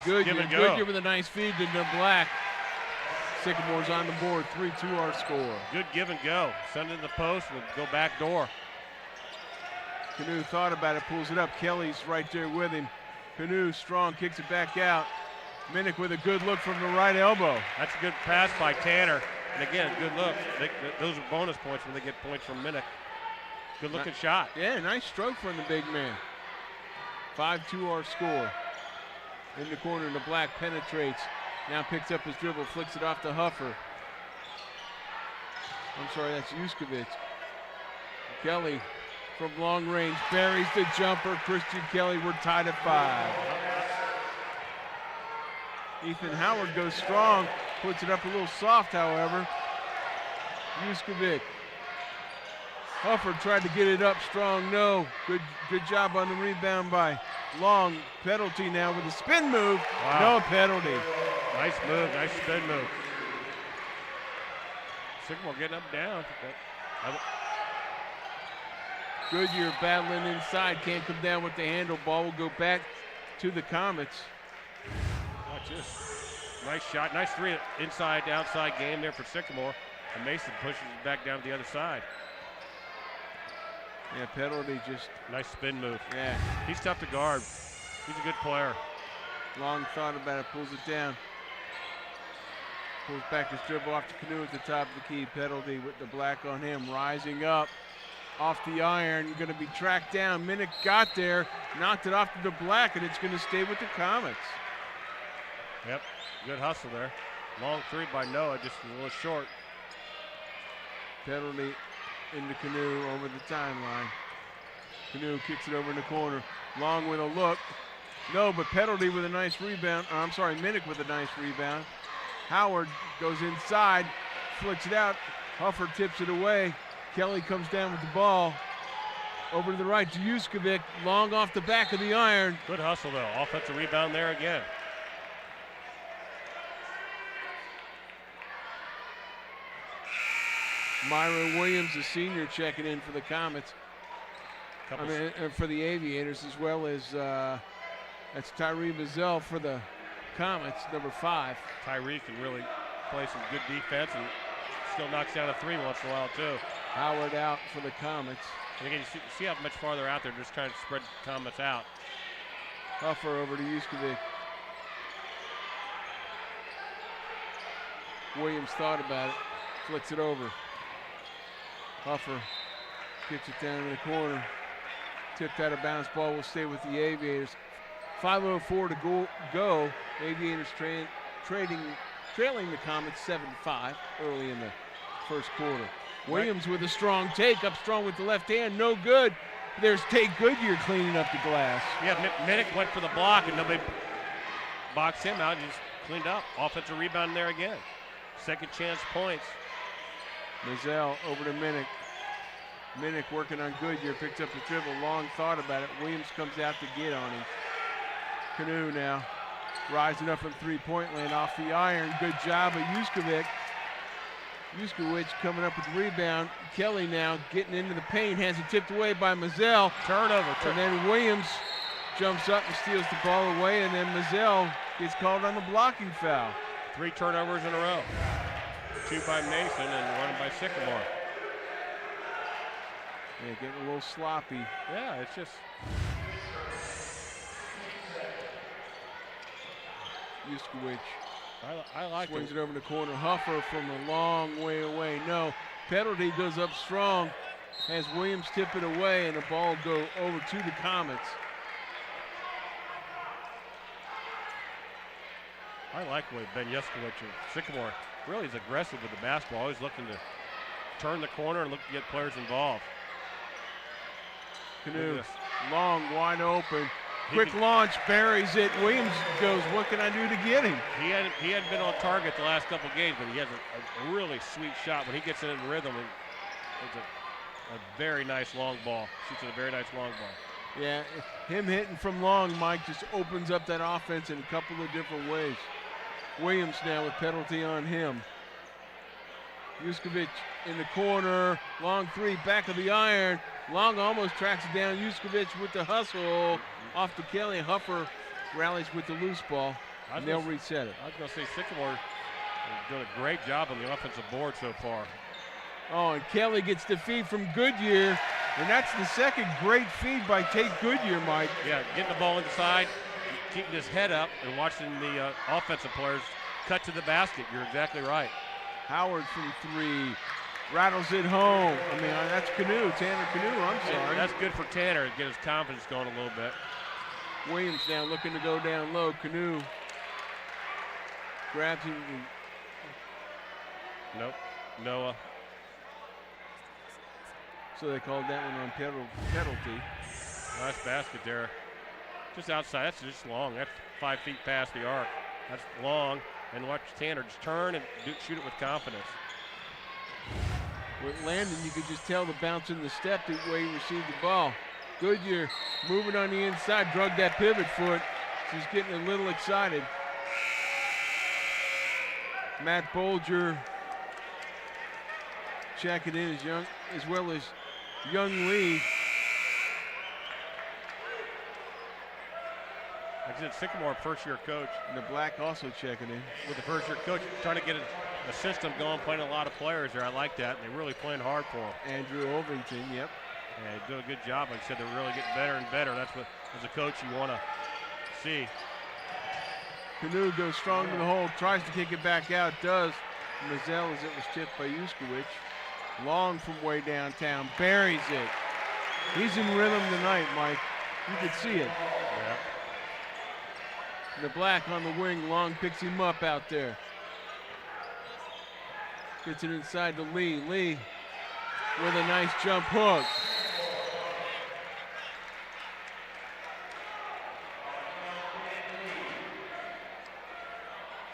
Goodyear with a nice feed to Black. Sycamore's on the board, 3-2 our score. Good give and go. Send it in the post and go back door. Canoe thought about it, pulls it up. Kelly's right there with him. Canoe strong, kicks it back out. Minnick with a good look from the right elbow. That's a good pass by Tanner. And again, good look. Those are bonus points when they get points from Minnick. Good looking shot. Yeah, nice stroke from the big man. 5-2 our score. In the corner, the Black penetrates. Now picks up his dribble, flicks it off to Huffer. I'm sorry, that's Juskovic. Kelly from long range buries the jumper. Christian Kelly, we're tied at 5. Ethan Howard goes strong, puts it up a little soft, however. Juskovic. Huffer tried to get it up strong, no. Good job on the rebound by Long. Penalty now with a spin move. Wow. No penalty. Nice move, nice spin move. Sycamore getting up down. Goodyear battling inside, can't come down with the handle. Ball will go back to the Comets. Watch this. Nice shot, nice three inside to outside game there for Sycamore. And Mason pushes it back down to the other side. Yeah, penalty just. Nice spin move. Yeah. He's tough to guard. He's a good player. Long thought about it, pulls it down. Pulls back his dribble off the Canoe at the top of the key. Penalty with the Black on him, rising up off the iron, going to be tracked down. Minnick got there, knocked it off to the Black, and it's going to stay with the Comets. Yep, good hustle there. Long three by Noah, just a little short. Penalty in the Canoe over the timeline. Canoe kicks it over in the corner. Long with a look. No, but penalty with a nice rebound. I'm sorry, Minnick with a nice rebound. Howard goes inside, flicks it out. Huffer tips it away. Kelly comes down with the ball. Over to the right to Juskovic. Long off the back of the iron. Good hustle though. Offensive rebound there again. Myron Williams, the senior, checking in for the Comets. For the Aviators, as well as that's Tyree Mazzell for the Comets, number 5. Tyree can really play some good defense and still knocks down a three once in a while too. Howard out for the Comets. And again, you see how much farther out they're just trying to spread the Comets out. Huffer over to Juskovic. Williams thought about it, flicks it over. Huffer kicks it down in the corner. Tipped out of bounds, ball will stay with the Aviators. 5:04 to go. Aviators trailing the Comets 7-5 early in the first quarter. Williams with a strong take, up strong with the left hand, no good. There's Tate Goodyear cleaning up the glass. Yeah, Minnick went for the block and nobody boxed him out. He just cleaned up. Offensive rebound there again. Second chance points. Mazzell over to Minnick. Minnick working on Goodyear, picked up the dribble. Long thought about it. Williams comes out to get on him. Canoe now rising up from three-point land off the iron. Good job of Juskovic. Juskovic coming up with the rebound. Kelly now getting into the paint, has it tipped away by Mazzell. Turnover. And then Williams jumps up and steals the ball away, and then Mazzell gets called on the blocking foul. 3 turnovers in a row. 2 by Mason and 1 by Sycamore. Yeah, getting a little sloppy. Yeah, it's just. Juskovic I like swings it over in the corner. Huffer from a long way away. No, penalty goes up strong. Has Williams tip it away, and the ball go over to the Comets. I like the way Ben Juskovic and Sycamore really is aggressive with the basketball, always looking to turn the corner and look to get players involved. Canoe, long, wide open. Quick launch, buries it. Williams goes, what can I do to get him? He hadn't been on target the last couple games, but he has a really sweet shot. When he gets in rhythm, it's a very nice long ball. Shoots a very nice long ball. Yeah, him hitting from long, Mike, just opens up that offense in a couple of different ways. Williams now with penalty on him. Juskovic in the corner, long three, back of the iron. Long almost tracks it down. Juskovic with the hustle off to Kelly. Huffer rallies with the loose ball. And they'll reset it. I was going to say Sycamore is doing a great job on the offensive board so far. Oh, and Kelly gets the feed from Goodyear, and that's the second great feed by Tate Goodyear, Mike. Yeah, getting the ball inside, keeping his head up, and watching the offensive players cut to the basket. You're exactly right. Howard from 3, rattles it home. I mean, that's Tanner Canoe, I'm sorry. That's good for Tanner to get his confidence going a little bit. Williams now looking to go down low. Canoe grabs him. Nope, Noah. So they called that one on penalty. Nice basket there. Just outside, that's just long. That's 5 feet past the arc. That's long. And watch Tanner just turn and shoot it with confidence. With Landon, you could just tell the bounce in the step the way he received the ball. Goodyear moving on the inside, drug that pivot foot. She's getting a little excited. Matt Bolger checking in as well as Young Lee. Like I said, Sycamore, first-year coach. And the Black also checking in. With the first-year coach, trying to get a system going, playing a lot of players there. I like that, and they're really playing hard for him. Andrew Ovington, yep. Yeah, they do a good job. Like I said, they're really getting better and better. That's what, as a coach, you want to see. Canoe goes strong to the hole, tries to kick it back out, does. Mazzell as it was tipped by Yuskowicz. Long from way downtown, buries it. He's in rhythm tonight, Mike. You can see it. Yeah. The Black on the wing, Long picks him up out there. Gets it inside to Lee. Lee with a nice jump hook.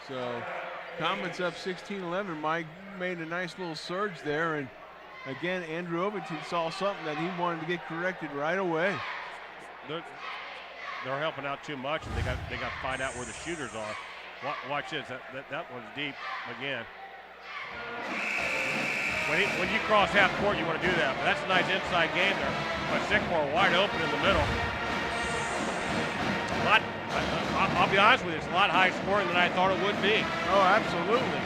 So, Comets up 16-11. Mike made a nice little surge there, and again, Andrew Ovington saw something that he wanted to get corrected right away. They're helping out too much, and they got to find out where the shooters are. Watch this. That one's deep again. When you cross half court, you want to do that. But that's a nice inside game there. But Sycamore wide open in the middle. I'll be honest with you, it's a lot higher scoring than I thought it would be. Oh, absolutely.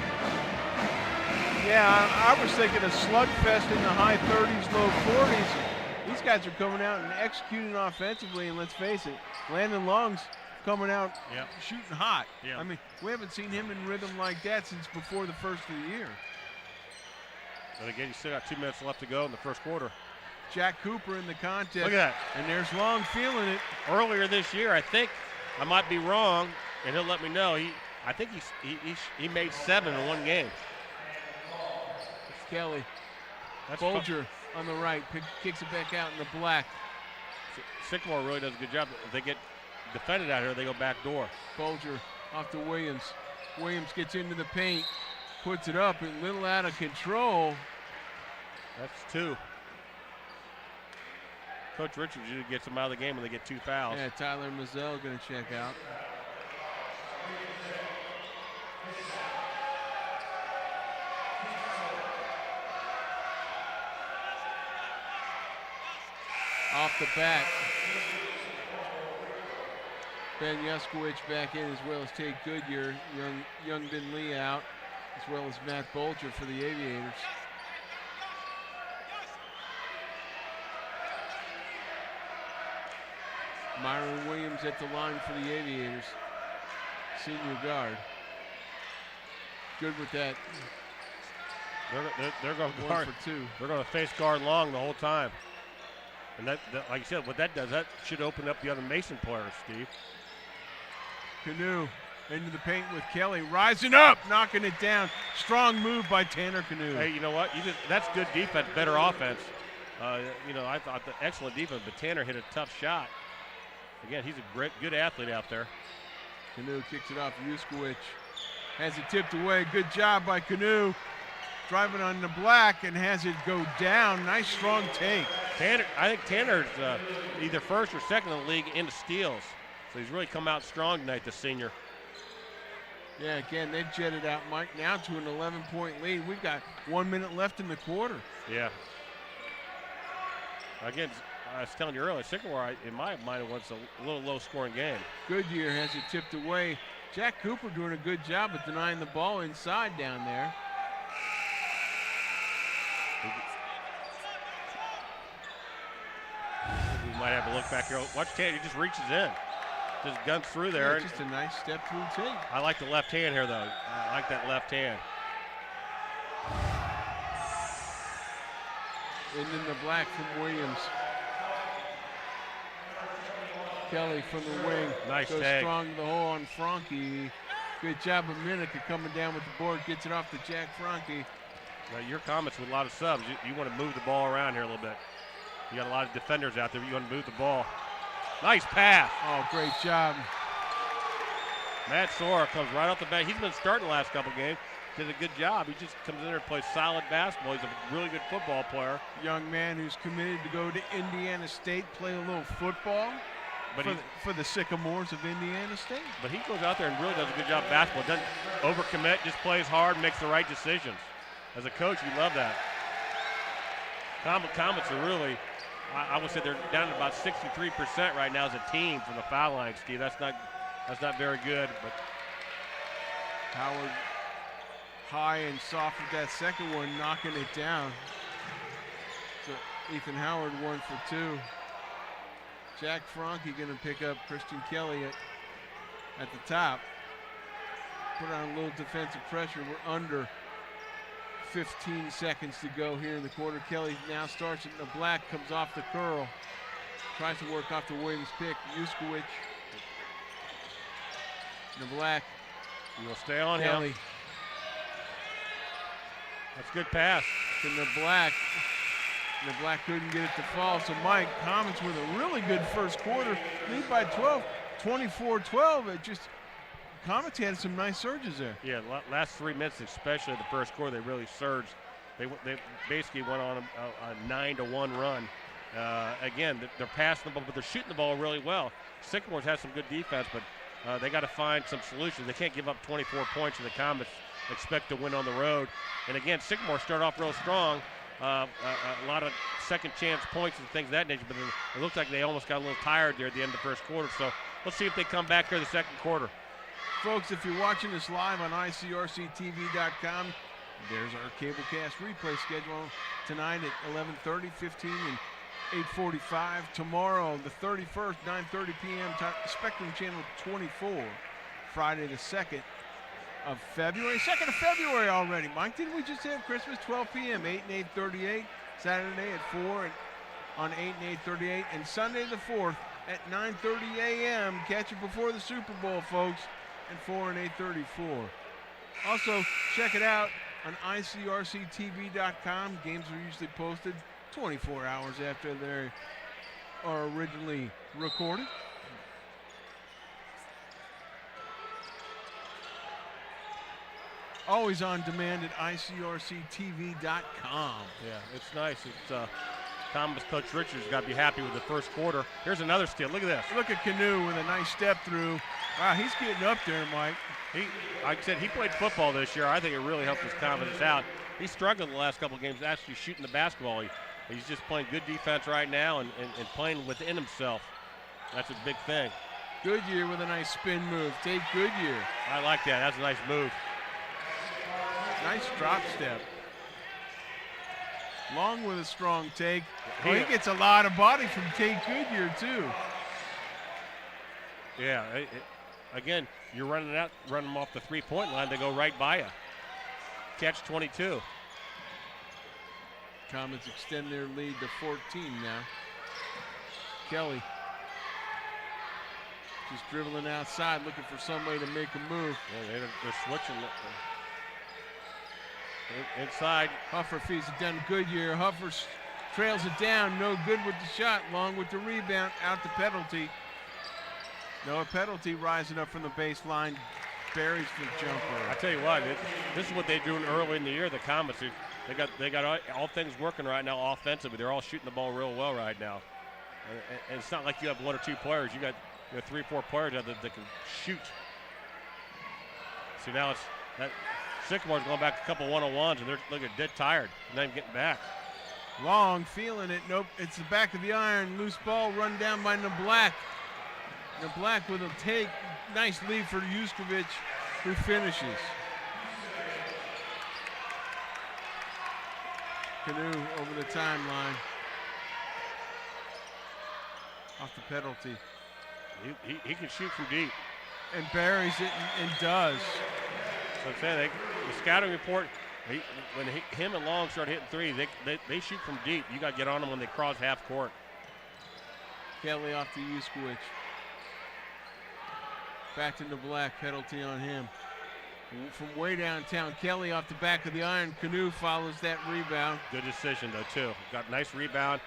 Yeah, I was thinking a slugfest in the high 30s, low 40s. These guys are coming out and executing offensively, and let's face it, Landon Long's coming out shooting hot. Yeah. I mean, we haven't seen him in rhythm like that since before the first of the year. But again, you still got 2 minutes left to go in the first quarter. Jack Cooper in the contest. Look at that. And there's Long feeling it. Earlier this year, I think, I might be wrong, and he'll let me know, I think he made 7 in one game. Kelly. That's Bolger on the right, kicks it back out in the Black. Sycamore really does a good job. If they get defended out here, they go back door. Bolger off to Williams. Williams gets into the paint, puts it up, a little out of control. That's 2. Coach Richards usually gets them out of the game when they get 2 fouls. Yeah, Tyler Mazzell going to check out. Off the back. Ben Yuskowicz back in, as well as Tate Goodyear. Youngden Lee out, as well as Matt Bolger for the Aviators. Myron Williams at the line for the Aviators. Senior guard. Good with that. They're going to guard. 1 for 2. They're going to face guard Long the whole time. And that, like you said, what that does, that should open up the other Mason players, Steve. Canoe into the paint with Kelly, rising up, knocking it down. Strong move by Tanner Canoe. Hey, you know what? That's good defense, better offense. I thought the excellent defense, but Tanner hit a tough shot. Again, he's a good athlete out there. Canoe kicks it off. Yuskowicz has it tipped away. Good job by Canoe. Driving on the Black and has it go down. Nice strong take. I think Tanner's either first or second in the league into steals. So he's really come out strong tonight, the senior. Yeah, again, they've jetted out, Mike, now to an 11-point lead. We've got 1 minute left in the quarter. Yeah. Again, I was telling you earlier, Sycamore, in my mind, it was a little low-scoring game. Goodyear has it tipped away. Jack Cooper doing a good job of denying the ball inside down there. We might have to look back here. Watch Tate, he just reaches in. Just guns through there. Yeah, just a nice step through Tate. I like the left hand here, though. I like that left hand. And then the black from Williams. Kelly from the wing. Nice goes tag. Strong to the hole on Franke. Good job of Minica coming down with the board. Gets it off to Jack Franke. Now, your comments with a lot of subs. You want to move the ball around here a little bit. You got a lot of defenders out there, but you want to move the ball. Nice pass. Oh, great job. Matt Sora comes right off the bat. He's been starting the last couple games. Did a good job. He just comes in there and plays solid basketball. He's a really good football player. Young man who's committed to go to Indiana State, play a little football But for the Sycamores of Indiana State. But he goes out there and really does a good job of basketball. Doesn't overcommit, just plays hard, makes the right decisions. As a coach, you love that. Comets are really, I would say they're down to about 63% right now as a team from the foul line, Steve. That's not very good. But Howard high and soft with that second one, knocking it down. So Ethan Howard 1 for 2. Jack Franke going to pick up Christian Kelly at the top. Put on a little defensive pressure. We're under 15 seconds to go here in the quarter. Kelly now starts it in the black, comes off the curl. Tries to work off the Williams pick. Yuskowicz in the black. You'll stay on Kelly. him. That's a good pass. In the black. And the black couldn't get it to fall. So Mike Comets with a really good first quarter. Lead by 12, 24-12. It just, Comets had some nice surges there. Yeah, last 3 minutes, especially the first quarter, they really surged. They basically went on a 9-1 run. Again, they're passing the ball, but they're shooting the ball really well. Sycamores has some good defense, but they got to find some solutions. They can't give up 24 points, and the Comets expect to win on the road. And again, Sycamore started off real strong. A lot of second chance points and things of that nature, but it looked like they almost got a little tired there at the end of the first quarter. So let's see if they come back here the second quarter. Folks, if you're watching this live on ICRCTV.com, there's our cablecast replay schedule tonight at 11:30, 15, and 8:45. Tomorrow, the 31st, 9:30 p.m., Spectrum Channel 24. Friday the 2nd of February. 2nd of February already. Mike, didn't we just have Christmas? 12 p.m., 8 and 8:38. Saturday at 4 and on 8 and 8:38. And Sunday the 4th at 9:30 a.m. Catch it before the Super Bowl, folks, at 4 and 8:34. Also, check it out on ICRCTV.com. Games are usually posted 24 hours after they are originally recorded. Always on demand at ICRCTV.com. Yeah, it's nice. It's Thomas Coach Richards got to be happy with the first quarter. Here's another steal. Look at this. Look at Canoe with a nice step through. Wow, he's getting up there, Mike. Like I said, he played football this year. I think it really helped his confidence out. He struggled the last couple of games actually shooting the basketball. He's just playing good defense right now and playing within himself. That's a big thing. Goodyear with a nice spin move. Take Goodyear. I like that. That's a nice move. Nice drop step. Long with a strong take. Oh, he gets a lot of body from Tate Goodyear, too. Yeah. Again, you're running them off the three-point line. They go right by you. Catch 22. Comets extend their lead to 14 now. Kelly just dribbling outside, looking for somebody to make a move. Yeah, they're switching. Inside. Huffer feeds it down to Goodyear. Huffer trails it down. No good with the shot. Long with the rebound. Out to Penalty. No penalty rising up from the baseline. Buries the jumper. I tell you what, this is what they're doing early in the year. The Comets, they got all things working right now offensively. They're all shooting the ball real well right now. And it's not like you have one or two players. You got 3 or 4 players out there that can shoot. See, now it's that. Sycamore's going back a couple one-on-ones, and they're looking dead tired. Not even getting back. Long feeling it. Nope. It's the back of the iron. Loose ball run down by Nablack. Nablack with a take. nice lead for Juskovic, who finishes. Canoe over the timeline. Off the penalty. He can shoot from deep. And buries it and does. So I'm saying the scouting report, when him and Long start hitting threes, they shoot from deep. You got to get on them when they cross half court. Kelly off to Juskovic. Back into black, penalty on him. From way downtown, Kelly off the back of the iron. Canoe follows that rebound. Good decision though too. Got a nice rebound.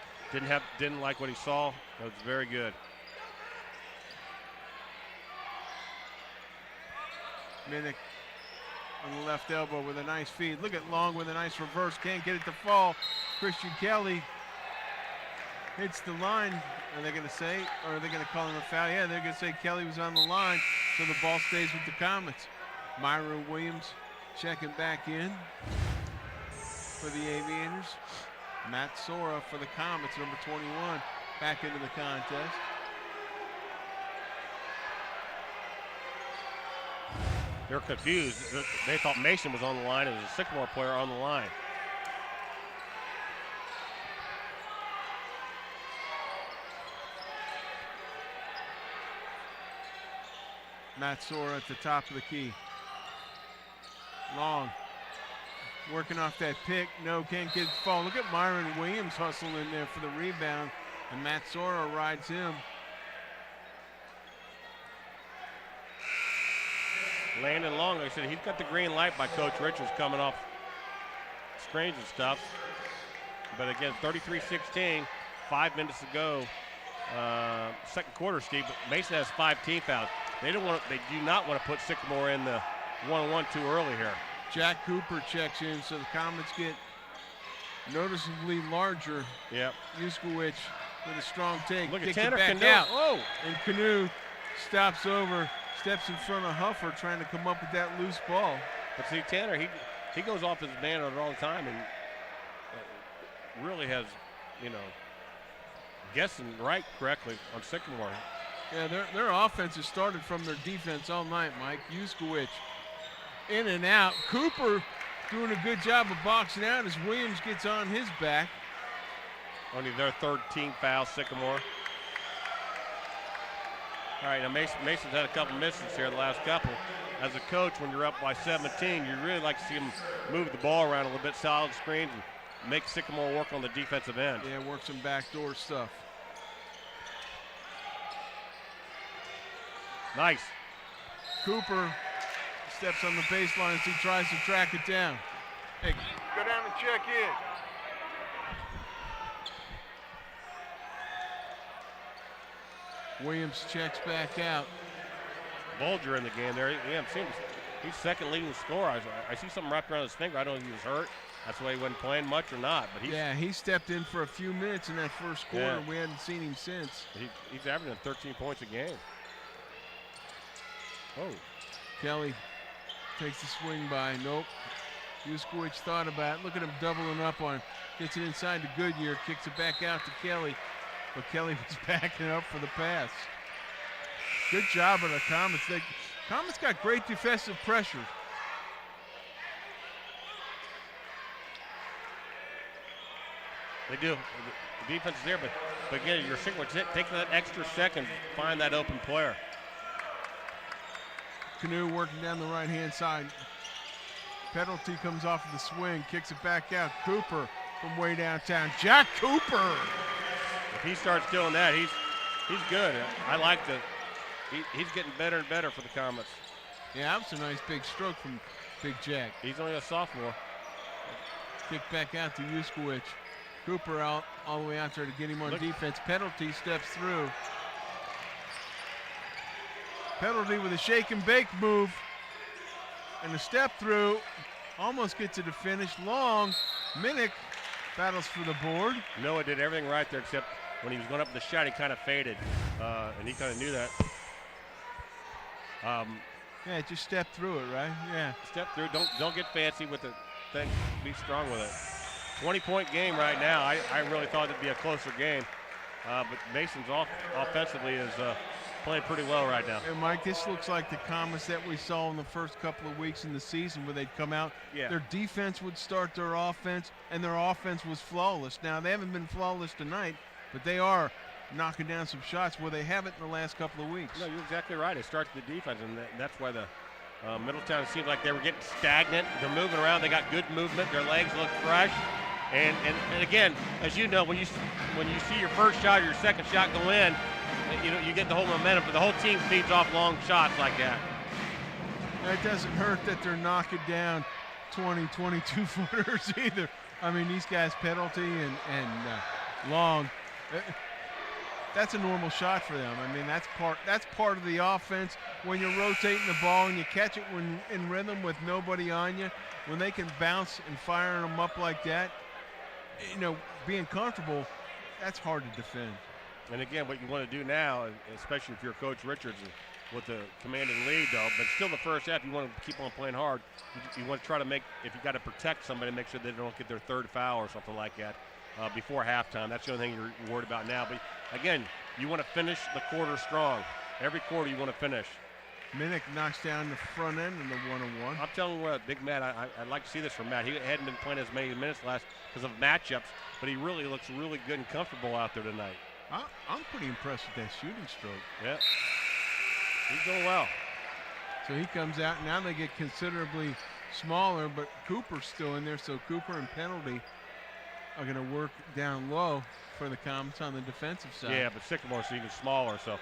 Didn't like what he saw. That was very good. Minnick on the left elbow with a nice feed. Look at Long with a nice reverse. Can't get it to fall. Christian Kelly hits the line. Are they going to say, or are they going to call him a foul? Yeah, they're going to say Kelly was on the line, so the ball stays with the Comets. Myra Williams checking back in for the Aviators. Matt Sora for the Comets, number 21, back into the contest. They're confused. They thought Mason was on the line. It was a Sycamore player on the line. Matt Sora at the top of the key. Long working off that pick. No, can't get it to fall. Look at Myron Williams hustling in there for the rebound, and Matt Sora rides him. Landon Long, like I said, he's got the green light by Coach Richards coming off screens and stuff. But again, 33-16, 5 minutes to go. Second quarter, Steve. But Mason has 5 team fouls. They do not want to put Sycamore in the 1-1 too early here. Jack Cooper checks in, so the Comets get noticeably larger. Yep. Juskovic with a strong take. Look at Kicks Tanner it back Canoe. out. Oh. And Canoe stops over, steps in front of Huffer, trying to come up with that loose ball. But see, Tanner, he goes off his man all the time and really has, guessing right correctly on Sycamore. Yeah, their offense has started from their defense all night, Mike. Juskovic in and out. Cooper doing a good job of boxing out as Williams gets on his back. Only their third team foul, Sycamore. All right, now Mason's had a couple misses here the last couple. As a coach, when you're up by 17, you really like to see him move the ball around a little bit, solid screens, and make Sycamore work on the defensive end. Yeah, work some backdoor stuff. Nice. Cooper steps on the baseline as he tries to track it down. Hey, go down and check in. Williams checks back out. Bulger in the game there. Yeah, he's second leading scorer. I see something wrapped around his finger. I don't know if he was hurt. That's why he wasn't playing much or not. But he stepped in for a few minutes in that first quarter. Yeah. We hadn't seen him since. He's averaging 13 points a game. Oh. Kelly takes the swing by. Nope. Juskovic thought about it. Look at him doubling up on it. Gets it inside to Goodyear. Kicks it back out to Kelly. But Kelly was backing up for the pass. Good job of the Comets. Comets got great defensive pressure. They do. The defense is there, but again, you're taking that extra second, find that open player. Canoe working down the right-hand side. Penalty comes off of the swing, kicks it back out. Cooper from way downtown. Jack Cooper. If he starts doing that, he's good. I like he's getting better and better for the Comets. Yeah, that was a nice big stroke from Big Jack. He's only a sophomore. Kick back out to Juskovic. Cooper out all the way out there to get him on defense. Penalty steps through. Penalty with a shake and bake move. And a step through. Almost gets it to finish. Long. Minnick battles for the board. Noah did everything right there except when he was going up the shot, he kind of faded. And he kind of knew that. Yeah, just step through it, right? Yeah. Step through. Don't get fancy with the thing. Be strong with it. 20-point game right now. I really thought it'd be a closer game. But Mason's offensively is playing pretty well right now. And Mike, this looks like the Comets that we saw in the first couple of weeks in the season where they'd come out, their defense would start their offense, and their offense was flawless. Now, they haven't been flawless tonight, but they are knocking down some shots where they haven't in the last couple of weeks. No, you're exactly right. It starts with the defense, and that's why the Middletown seemed like they were getting stagnant. They're moving around. They got good movement. Their legs look fresh. And again, as you know, when you see your first shot or your second shot go in, you get the whole momentum, but the whole team feeds off long shots like that. It doesn't hurt that they're knocking down 20, 22-footers either. I mean, these guys, Penalty and Long, that's a normal shot for them. I mean, that's part of the offense. When you're rotating the ball and you catch it when in rhythm with nobody on you, when they can bounce and fire them up like that, being comfortable, that's hard to defend. And again, what you want to do now, especially if you're Coach Richards with the commanding lead, though, but still the first half, you want to keep on playing hard. You want to try to make, if you got to protect somebody, make sure they don't get their third foul or something like that before halftime. That's the only thing you're worried about now. But again, you want to finish the quarter strong. Every quarter you want to finish. Minnick knocks down the front end in the 1-on-1. I'm telling you what, Big Matt, I'd like to see this from Matt. He hadn't been playing as many minutes last because of matchups, but he really looks really good and comfortable out there tonight. I'm pretty impressed with that shooting stroke. Yeah, he's doing well. So he comes out. Now they get considerably smaller, but Cooper's still in there, so Cooper and Penalty are going to work down low for the Comets on the defensive side. Yeah, but Sycamore's even smaller, so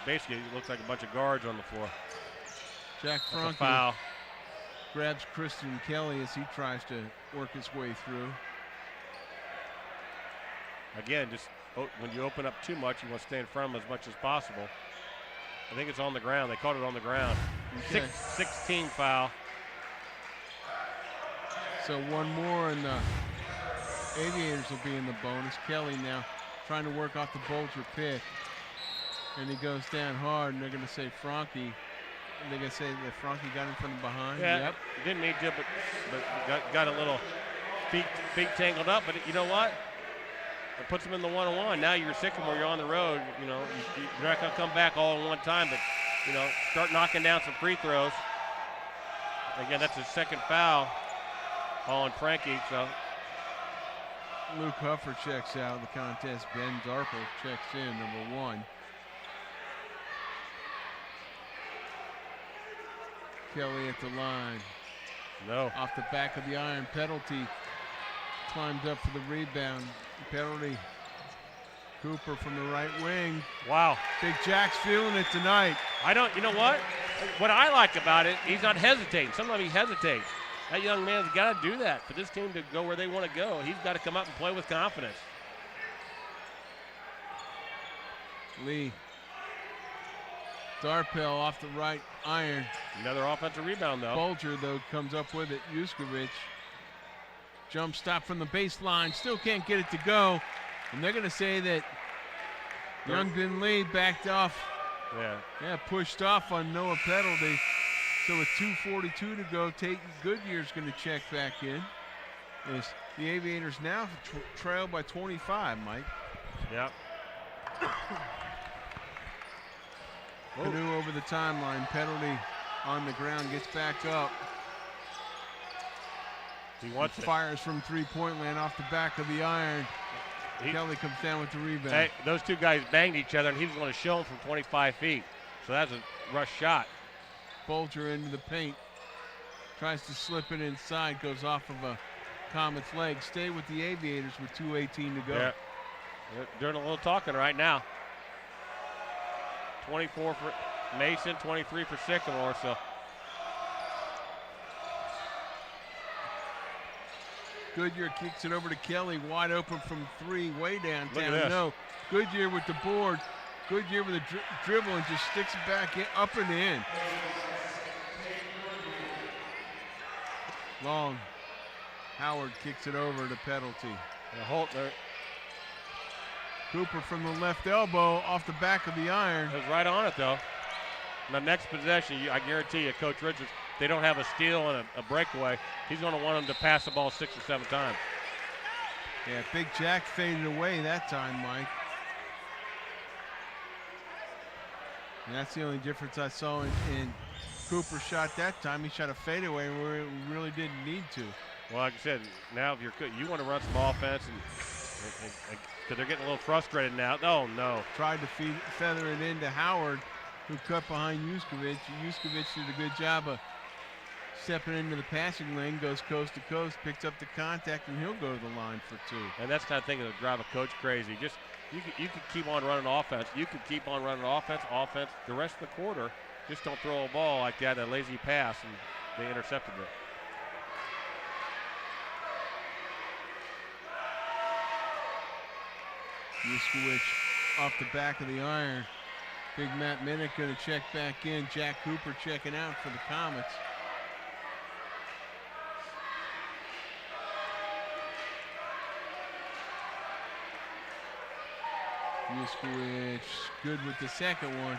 basically it looks like a bunch of guards on the floor. Jack Franke foul. Grabs Christian Kelly as he tries to work his way through. Again, just when you open up too much, you want to stay in front of them as much as possible. I think it's on the ground. They caught it on the ground. Okay. 16 foul. So one more, and the Aviators will be in the bonus. Kelly now trying to work off the Bolger pick. And he goes down hard, and they're going to say Franke. They're going to say that Franke got him from behind. Yeah, yep. Didn't mean to, but got a little feet tangled up. But you know what? It puts them in the 1-on-1. Now you're Sycamore, you're on the road. You're not going to come back all in one time, but, start knocking down some free throws. Again, that's his second foul on Franke. So Luke Huffer checks out of the contest. Ben Darple checks in, number 1. Kelly at the line. No. Off the back of the iron. Penalty climbed up for the rebound. Penalty. Cooper from the right wing. Wow. Big Jack's feeling it tonight. You know what? What I like about it, he's not hesitating. Sometimes he hesitates. That young man's got to do that for this team to go where they want to go. He's got to come up and play with confidence. Lee. Darpel off the right iron. Another offensive rebound, though. Bolger, though, comes up with it. Juskovic. Jump stop from the baseline. Still can't get it to go. And they're going to say that Young Bin Lee backed off. Yeah, pushed off on Noah Penalty. So with 2:42 to go, Goodyear's going to check back in. As the Aviators now trail by 25, Mike. Yep. Canoe over the timeline. Penalty on the ground, gets back up. He wants fires from three-point land off the back of the iron. Kelly comes down with the rebound. Hey, those two guys banged each other, and he was going to show them from 25 feet. So that's a rush shot. Bolger into the paint. Tries to slip it inside, goes off of a Comet's leg. Stay with the Aviators with 2:18 to go. Yeah. They're doing a little talking right now. 24 for Mason, 23 for Sycamore. So Goodyear kicks it over to Kelly, wide open from 3, way downtown. Look at this. No, Goodyear with the board. Goodyear with a dribble and just sticks it back in, up and in. Long. Howard kicks it over to Penalty. Holt there. Cooper from the left elbow off the back of the iron. It was right on it, though. The next possession, I guarantee you, Coach Richards, they don't have a steal and a breakaway. He's going to want them to pass the ball 6 or 7 times. Yeah, Big Jack faded away that time, Mike. And that's the only difference I saw in Cooper's shot that time. He shot a fadeaway where it really didn't need to. Well, like I said, now if you want to run some offense, and because they're getting a little frustrated now. Oh, no. Tried to feather it into Howard, who cut behind Yuskovic. Yuskovic did a good job of stepping into the passing lane, goes coast to coast, picks up the contact, and he'll go to the line for 2. And that's the kind of thing that'll drive a coach crazy. Just you could keep on running offense. You could keep on running offense. The rest of the quarter, just don't throw a ball like that, a lazy pass, and they intercepted it. Yuskovic off the back of the iron. Big Matt Minnick going to check back in. Jack Cooper checking out for the Comets. Yuskovic good with the second one.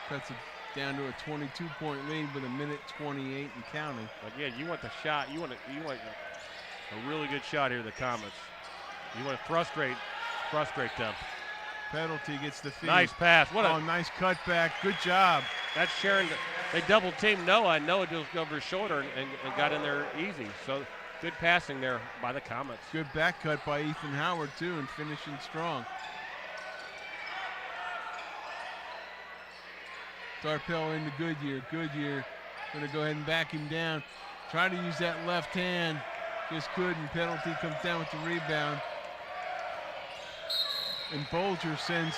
Cuts it down to a 22-point lead with 1:28 and counting. But yeah, you want the shot. You want a really good shot here, the Comets. You want to frustrate them. Penalty gets the feed. Nice pass. Nice cutback. Good job. That's Sharon. They double teamed Noah, and Noah just over his shoulder and got in there easy. So good passing there by the Comets. Good back cut by Ethan Howard too, and finishing strong. Tarpell into Goodyear. Goodyear going to go ahead and back him down. Try to use that left hand. Just couldn't. Penalty comes down with the rebound. And Bolger sends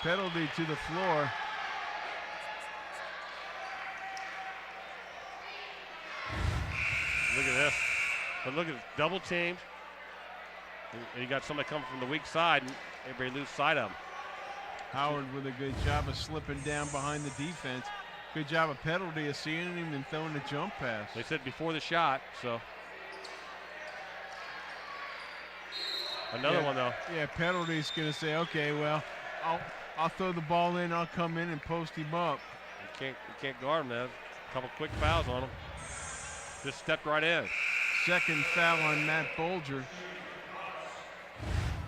penalty to the floor. Look at this. But look at this. Double teamed. And you got somebody coming from the weak side, and everybody lose sight of him. Howard with a good job of slipping down behind the defense. Good job of penalty of seeing him and throwing a jump pass. They said before the shot, so. Another one though. Yeah, penalty's going to say, okay, well, I'll throw the ball in, I'll come in and post him up. You can't guard him now. A couple quick fouls on him. Just stepped right in. Second foul on Matt Bolger.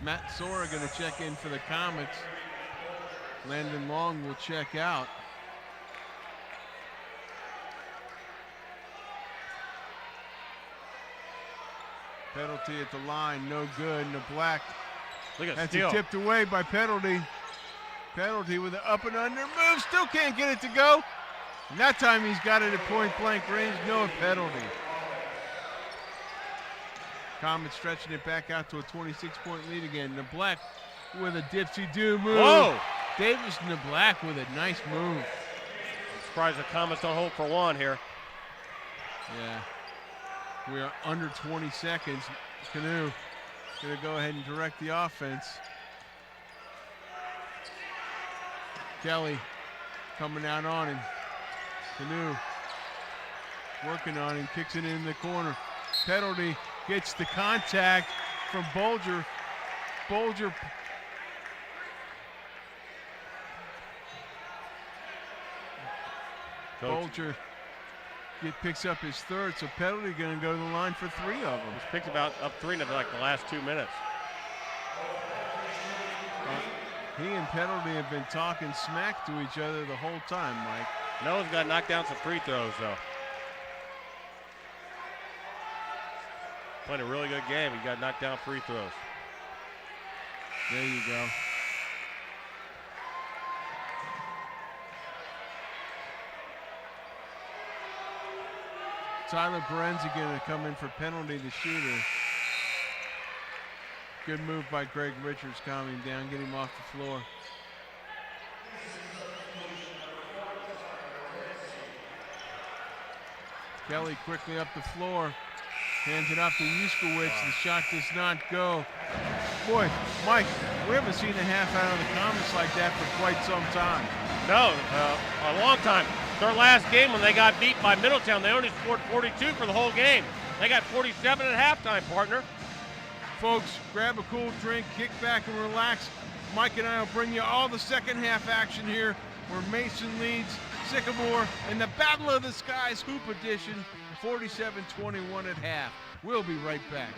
Matt Sora going to check in for the Comets. Landon Long will check out. Penalty at the line, no good. Neblak. Look at That's steal. tipped away by penalty. Penalty with an up and under move. Still can't get it to go. And that time he's got it at point blank range. No penalty. Comets stretching it back out to a 26-point lead again. Neblak with a dipsy-do move. Whoa! Davis Neblak with a nice move. I'm surprised the Comets don't hold for one here. Yeah. We are under 20 seconds. Canoe going to go ahead and direct the offense. Kelly coming out on him. Canoe working on him, kicks it in the corner. Penalty gets the contact from Bolger. Bolger Bolger picks up his third, so penalty going to go to the line for 3 of them. He's picked about up 3 in like the last 2 minutes. He and penalty have been talking smack to each other the whole time, Mike. Noah's got knocked down some free throws, though. Playing a really good game. He got knocked down free throws. There you go. Tyler Berenzi going to come in for penalty, the shooter. Good move by Greg Richards, calming down, get him off the floor. Kelly quickly up the floor, hands it off to Yuskowicz. The shot does not go. Boy, Mike, we haven't seen a half out of the Comets like that for quite some time. No, a long time. Their last game when they got beat by Middletown, they only scored 42 for the whole game. They got 47 at halftime, partner. Folks, grab a cool drink, kick back and relax. Mike and I will bring you all the second half action here where Mason leads Sycamore in the Battle of the Skies Hoop Edition, 47-21 at half. We'll be right back.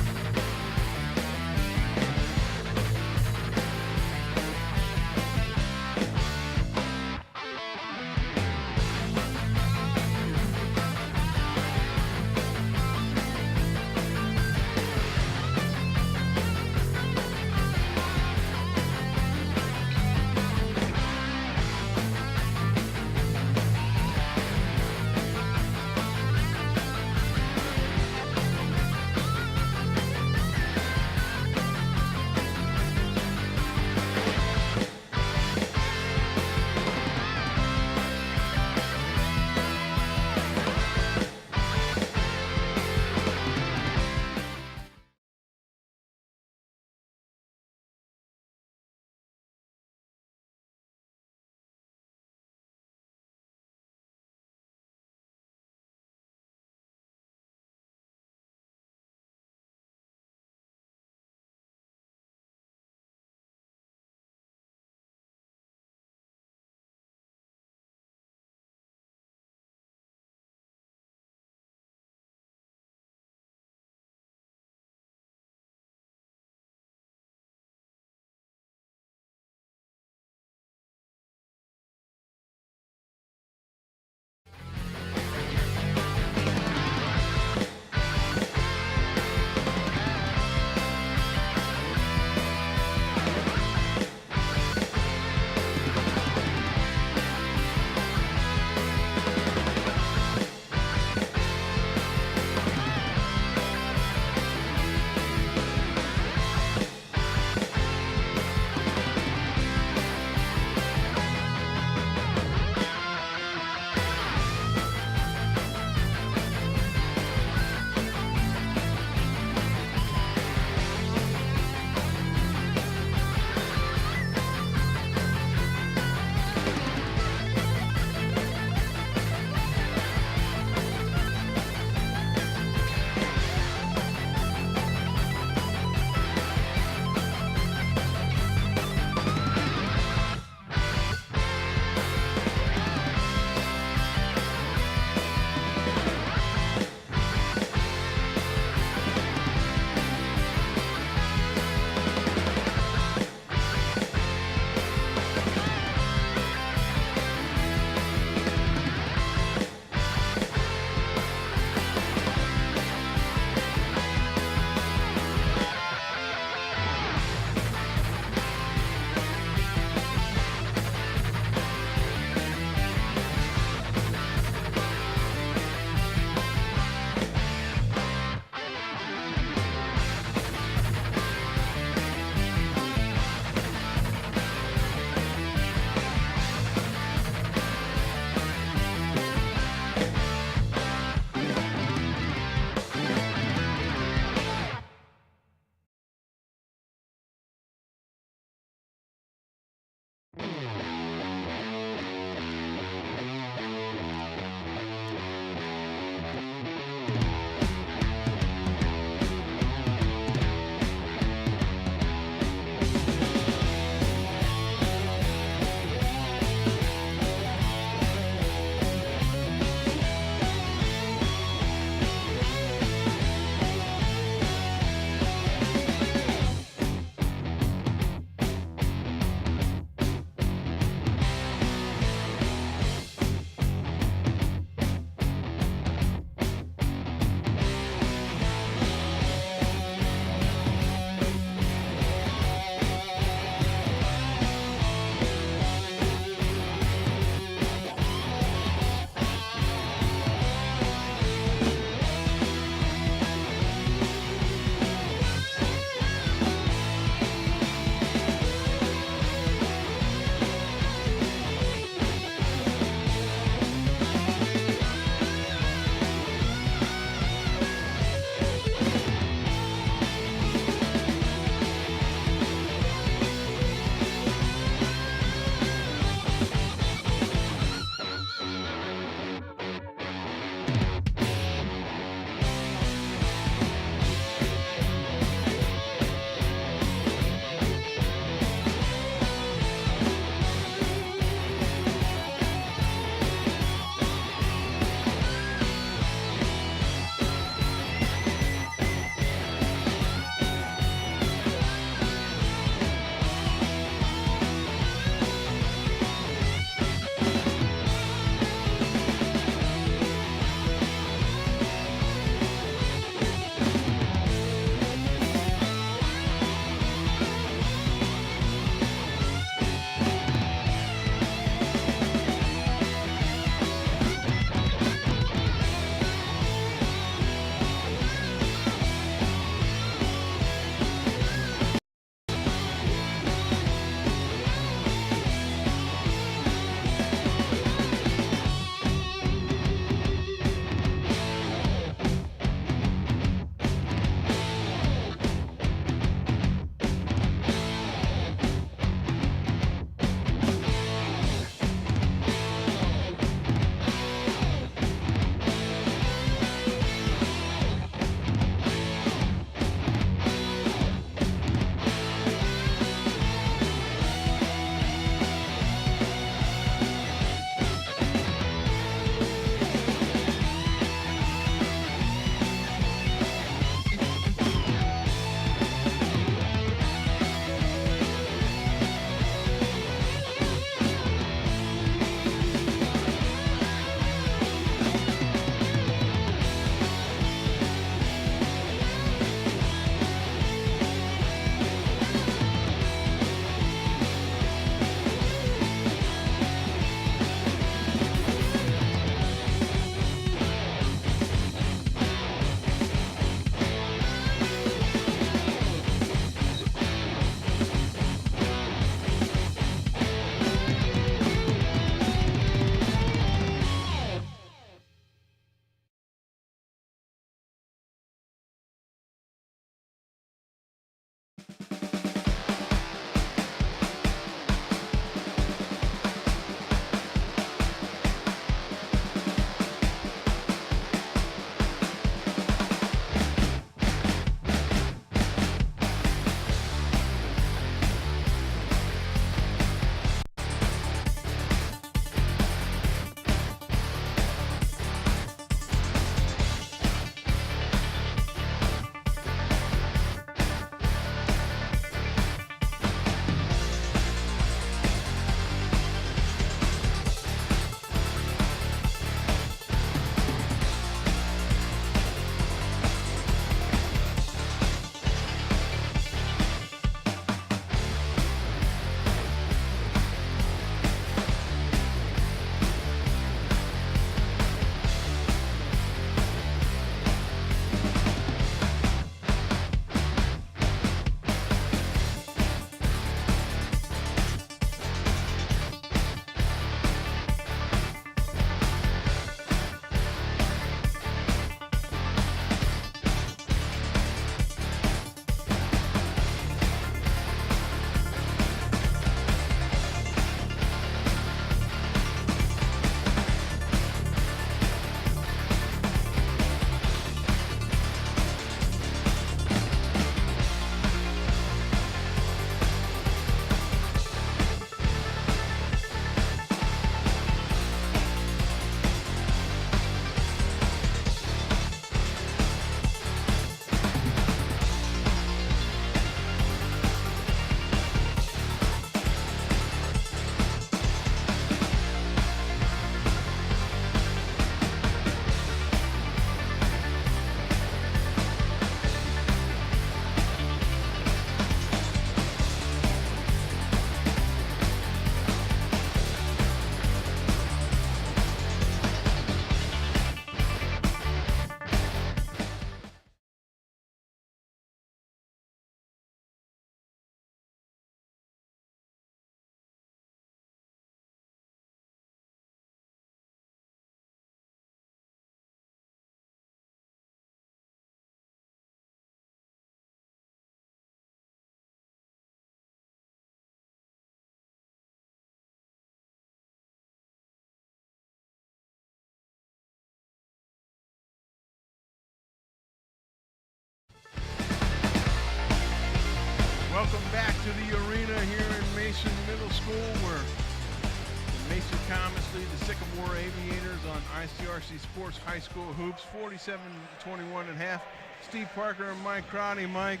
back to the arena here in Mason Middle School, where the Mason Comets lead the Sycamore Aviators on ICRC Sports High School Hoops, 47-21 at half. Steve Parker and Mike Crotty. Mike,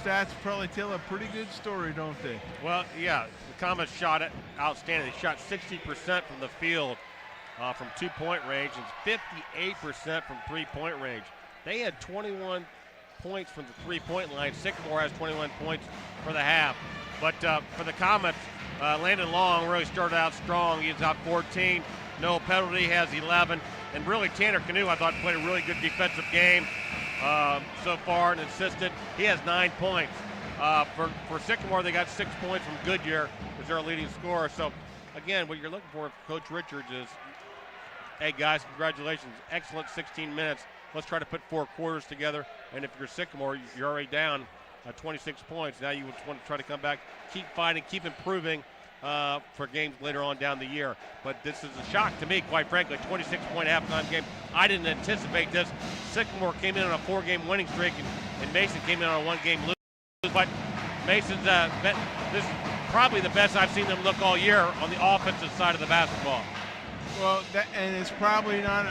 stats probably tell a pretty good story, don't they? Well, yeah, the Comets shot it outstanding. They shot 60% from the field from 2-point range and 58% from 3-point range. They had 21 points from the 3-point line. Sycamore has 21 points for the half. But for the Comets, Landon Long really started out strong. He's out 14. No penalty, has 11. And really, Tanner Canoe, I thought, played a really good defensive game so far and assisted. He has 9 points. For Sycamore, they got 6 points from Goodyear as their leading scorer. So, again, what you're looking for, Coach Richards, is, hey, guys, congratulations. Excellent 16 minutes. Let's try to put 4 quarters together. And if you're Sycamore, you're already down 26 points. Now you want to try to come back, keep fighting, keep improving for games later on down the year. But this is a shock to me, quite frankly, 26-point halftime game. I didn't anticipate this. Sycamore came in on a 4-game winning streak, and Mason came in on a 1-game lose. But Mason's this is probably the best I've seen them look all year on the offensive side of the basketball. Well, and it's probably not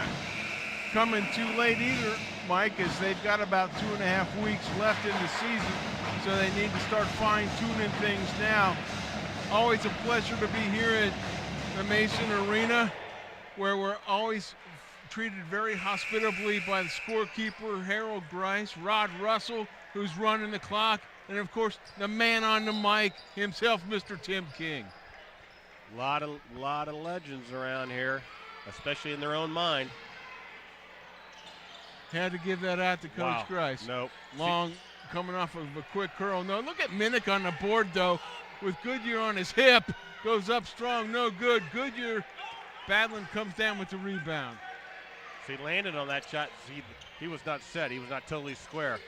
coming too late either, Mike, as they've got about 2.5 weeks left in the season, so they need to start fine-tuning things now. Always a pleasure to be here at the Mason Arena, where we're always treated very hospitably by the scorekeeper, Harold Grice, Rod Russell, who's running the clock, and of course, the man on the mic himself, Mr. Tim King. A lot of legends around here, especially in their own mind. Had to give that out to Coach Grice. Nope. Long coming off of a quick curl. No, look at Minnick on the board, though, with Goodyear on his hip. Goes up strong, no good. Goodyear battling, comes down with the rebound. So he landed on that shot. He was not set. He was not totally square.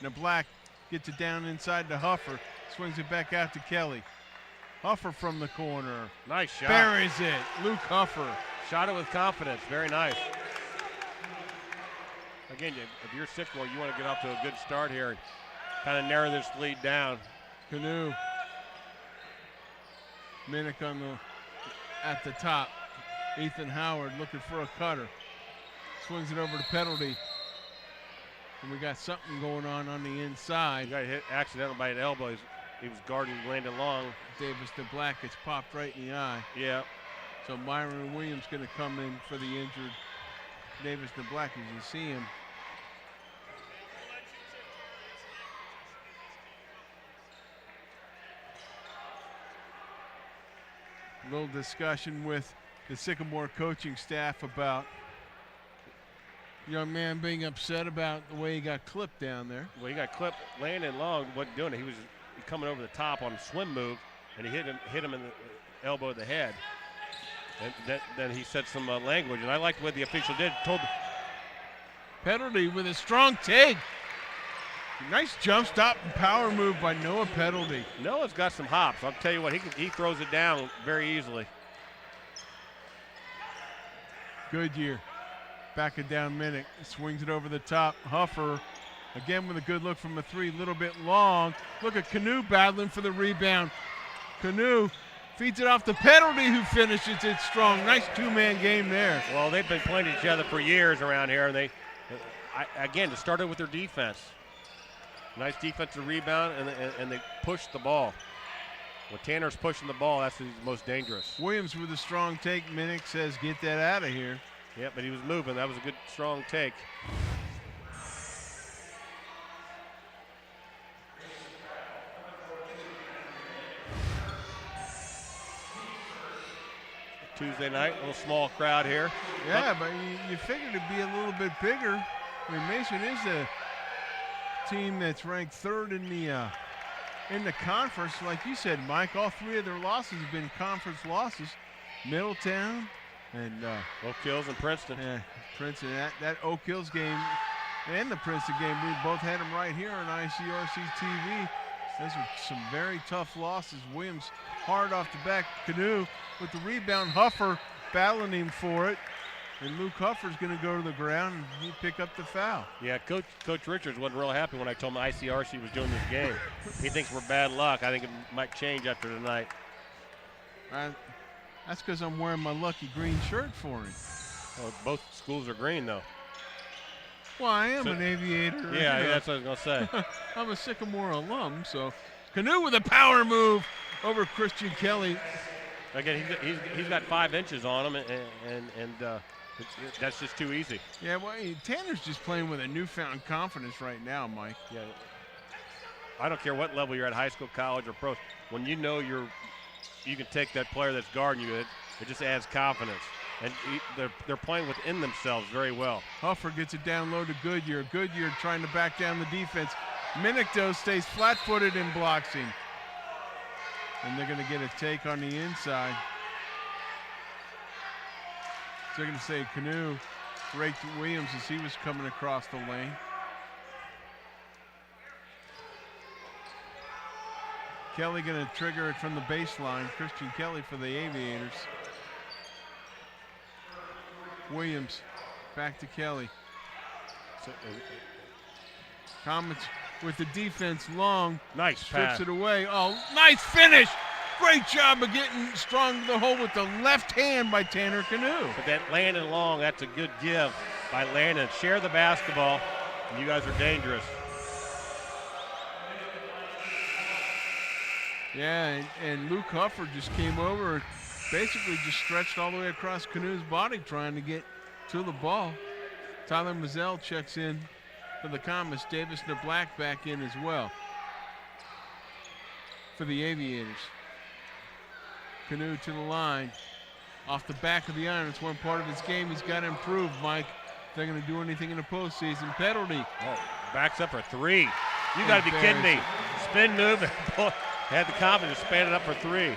Now Black gets it down inside to Huffer. Swings it back out to Kelly. Huffer from the corner. Nice shot. Buries it. Luke Huffer. Shot it with confidence. Very nice. Again, if you're Sycamore, you want to get off to a good start here and kind of narrow this lead down. Canoe. Minnick at the top. Ethan Howard looking for a cutter. Swings it over to penalty. And we got something going on the inside. He got hit accidentally by an elbow. He was guarding Landon Long. Davis to Black gets popped right in the eye. Yeah. So Myron Williams going to come in for the injured Davis to Black, as you see him. A little discussion with the Sycamore coaching staff about young man being upset about the way he got clipped down there. Well, he got clipped. Landon Long wasn't doing it. He was coming over the top on a swim move, and he hit him in the elbow of the head. And then he said some language, and I liked what the official did. Told Penalty with a strong take. Nice jump stop and power move by Noah Penalty. Noah's got some hops. I'll tell you what, he throws it down very easily. Goodyear backing down Minnick. Swings it over the top. Huffer again with a good look from a 3, a little bit long. Look at Canoe battling for the rebound. Canoe feeds it off the Penalty, who finishes it strong. Nice 2-man game there. Well, they've been playing each other for years around here, and again, it started with their defense. Nice defensive rebound, and they pushed the ball. When Tanner's pushing the ball, that's who's most dangerous. Williams with a strong take. Minnick says, get that out of here. Yeah, but he was moving. That was a good, strong take. Tuesday night, a little small crowd here. Yeah, but you figured it'd be a little bit bigger. I mean, Mason is a team that's ranked 3rd in the conference. Like you said, Mike, all 3 of their losses have been conference losses. Middletown and Oak Hills and Princeton. Yeah, Princeton. That Oak Hills game and the Princeton game, we both had them right here on ICRC TV. Those are some very tough losses. Williams hard off the back. Canoe with the rebound. Huffer battling him for it. And Luke Huffer's going to go to the ground and he pick up the foul. Yeah, Coach Richards wasn't real happy when I told him ICRC was doing this game. He thinks we're bad luck. I think it might change after tonight. That's because I'm wearing my lucky green shirt for him. Well, both schools are green, though. Well, I am an Aviator. Yeah, that's what I was going to say. I'm a Sycamore alum, so. Canoe with a power move over Christian Kelly. Again, he's got 5 inches on him, and that's just too easy. Yeah, well, Tanner's just playing with a newfound confidence right now, Mike. Yeah, I don't care what level you're at, high school, college, or pros. When you know you can take that player that's guarding you, it just adds confidence. And they're playing within themselves very well. Huffer gets it down low to Goodyear. Goodyear trying to back down the defense. Minnick, though, stays flat-footed and blocks him. And they're going to get a take on the inside. So they're going to say Canoe raked Williams as he was coming across the lane. Kelly going to trigger it from the baseline. Christian Kelly for the Aviators. Williams back to Kelly. Comets with the defense long. Nice strips pass. It away. Oh, nice finish. Great job of getting strong to the hole with the left hand by Tanner Canoe. But that Landon long, that's a good give by Landon. Share the basketball, and you guys are dangerous. Yeah, and Luke Huffer just came over and basically just stretched all the way across Canoe's body trying to get to the ball. Tyler Mazzell checks in for the Comets. Davis DeBlack back in as well for the Aviators. Canoe to the line. Off the back of the iron. It's one part of his game he's got to improve, Mike. If they're going to do anything in the postseason. Penalty. Oh, backs up for 3. You got to be kidding me. Spin move and had the confidence to span it up for 3.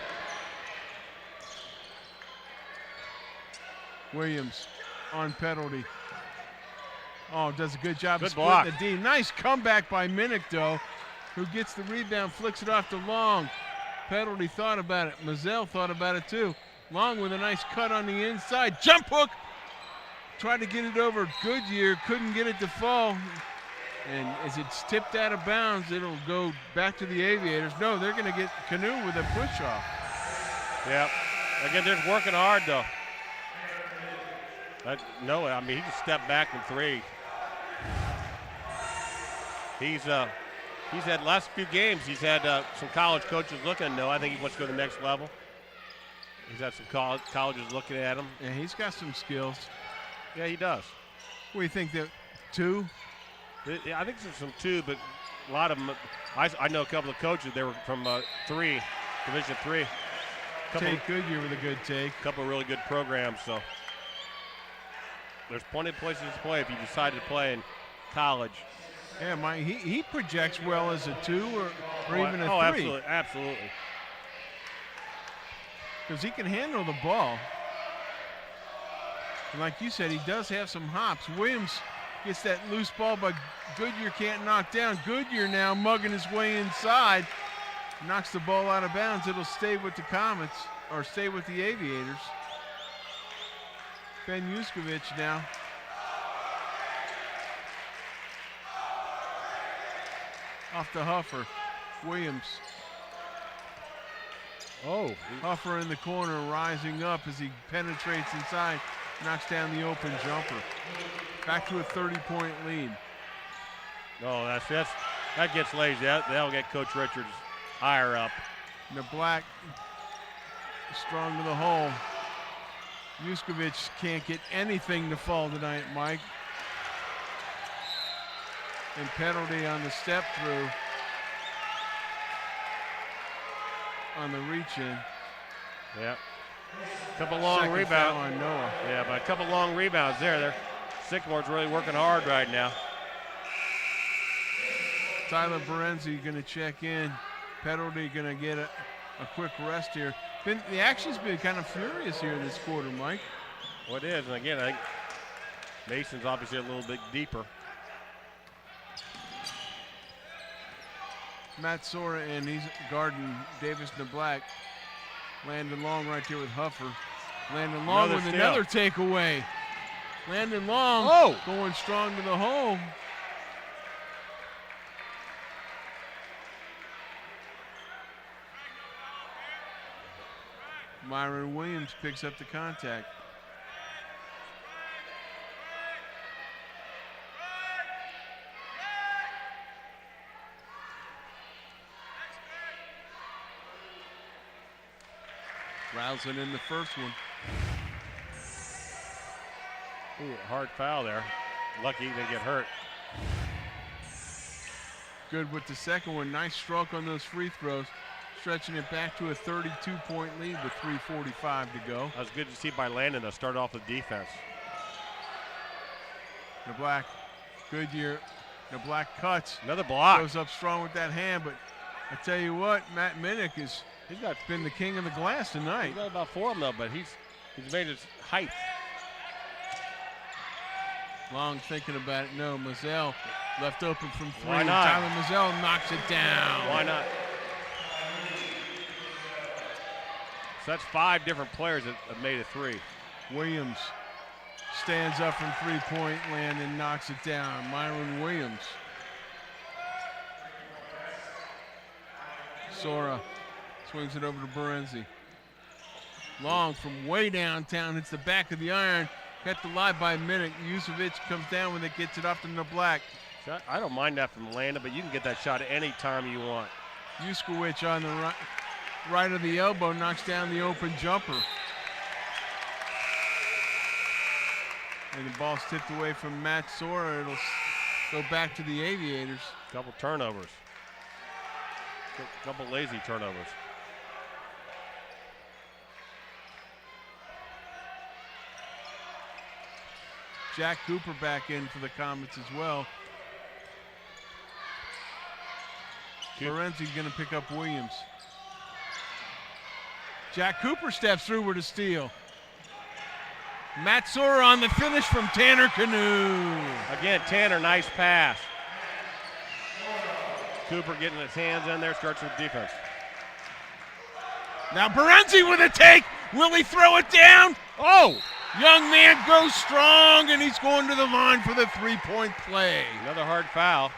Williams on penalty. Oh, does a good job of block. splitting the D. Nice comeback by Minnick, though, who gets the rebound, flicks it off to Long. Penalty thought about it. Mazzell thought about it, too. Long with a nice cut on the inside. Jump hook. Tried to get it over Goodyear. Couldn't get it to fall. And as it's tipped out of bounds, it'll go back to the Aviators. No, they're going to get Canoe with a push-off. Yep. Again, they're working hard, though. No, I mean, he can step back from 3. He's had last few games. He's had some college coaches looking. No, I think he wants to go to the next level. He's had some colleges looking at him. Yeah, he's got some skills. Yeah, he does. What do you think, that 2? I think there's some 2, but a lot of them. I know a couple of coaches. They were from 3, Division 3. Take Goodyear with a good take. A couple of really good programs. So there's plenty of places to play if you decide to play in college. Yeah, Mike, he projects well as a 2 or even a 3. Oh, absolutely. Because he can handle the ball. And like you said, he does have some hops. Williams gets that loose ball, but Goodyear can't knock down. Goodyear now mugging his way inside. Knocks the ball out of bounds. It'll stay with the Comets, or stay with the Aviators. Ben Yuskovic now. Off to Huffer. Williams. Oh. Huffer in the corner, rising up as he penetrates inside. Knocks down the open jumper. Back to a 30-point lead. Oh, that gets lazy. That'll get Coach Richards' ire up. And the Black strong to the hole. Yuskovic can't get anything to fall tonight, Mike. And penalty on the step through. On the reach in. Yep. Couple long rebounds. On Noah. Yeah, but a couple long rebounds there. Sycamore's really working hard right now. Tyler Berenzi going to check in. Penalty going to get a quick rest here. The action's been kind of furious here this quarter, Mike. Well, it is, and again, I think Mason's obviously a little bit deeper. Matt Sora, and he's guarding Davis DeBlack. Landon Long right there with Huffer. Landon Long with another takeaway. Landon Long going strong to the hole. Myron Williams picks up the contact. Rousing in the first one. Ooh, hard foul there. Lucky he didn't get hurt. Good with the second one. Nice stroke on those free throws. Stretching it back to a 32-point lead with 3:45 to go. That was good to see by Landon to start off with defense. Black, Goodyear. Black cuts. Another block. Goes up strong with that hand, but I tell you what, Matt Minnick he's been the king of the glass tonight. He's got about 4 of them though, but he's made his height. Long thinking about it. No, Mazzell left open from 3. Why not? Tyler Mazzell knocks it down. Why not? So that's 5 different players that have made a 3. Williams stands up from 3-point land and knocks it down. Myron Williams. Sora swings it over to Berenzi. Long from way downtown hits the back of the iron. Got the lie by a minute. Yusevic comes down when it gets it off to Black. I don't mind that from Landon, but you can get that shot at any time you want. Yuskowicz on the right of the elbow knocks down the open jumper. And the ball's tipped away from Matt Sora. It'll go back to the Aviators. Couple turnovers. Couple lazy turnovers. Jack Cooper back in for the Comets as well. Lorenzi's going to pick up Williams. Jack Cooper steps through with a steal. Matt Sora on the finish from Tanner Canoe. Again, Tanner, nice pass. Cooper getting his hands in there, starts with defense. Now Berenzi with a take. Will he throw it down? Oh! Young man goes strong, and he's going to the line for the 3-point play. Another hard foul.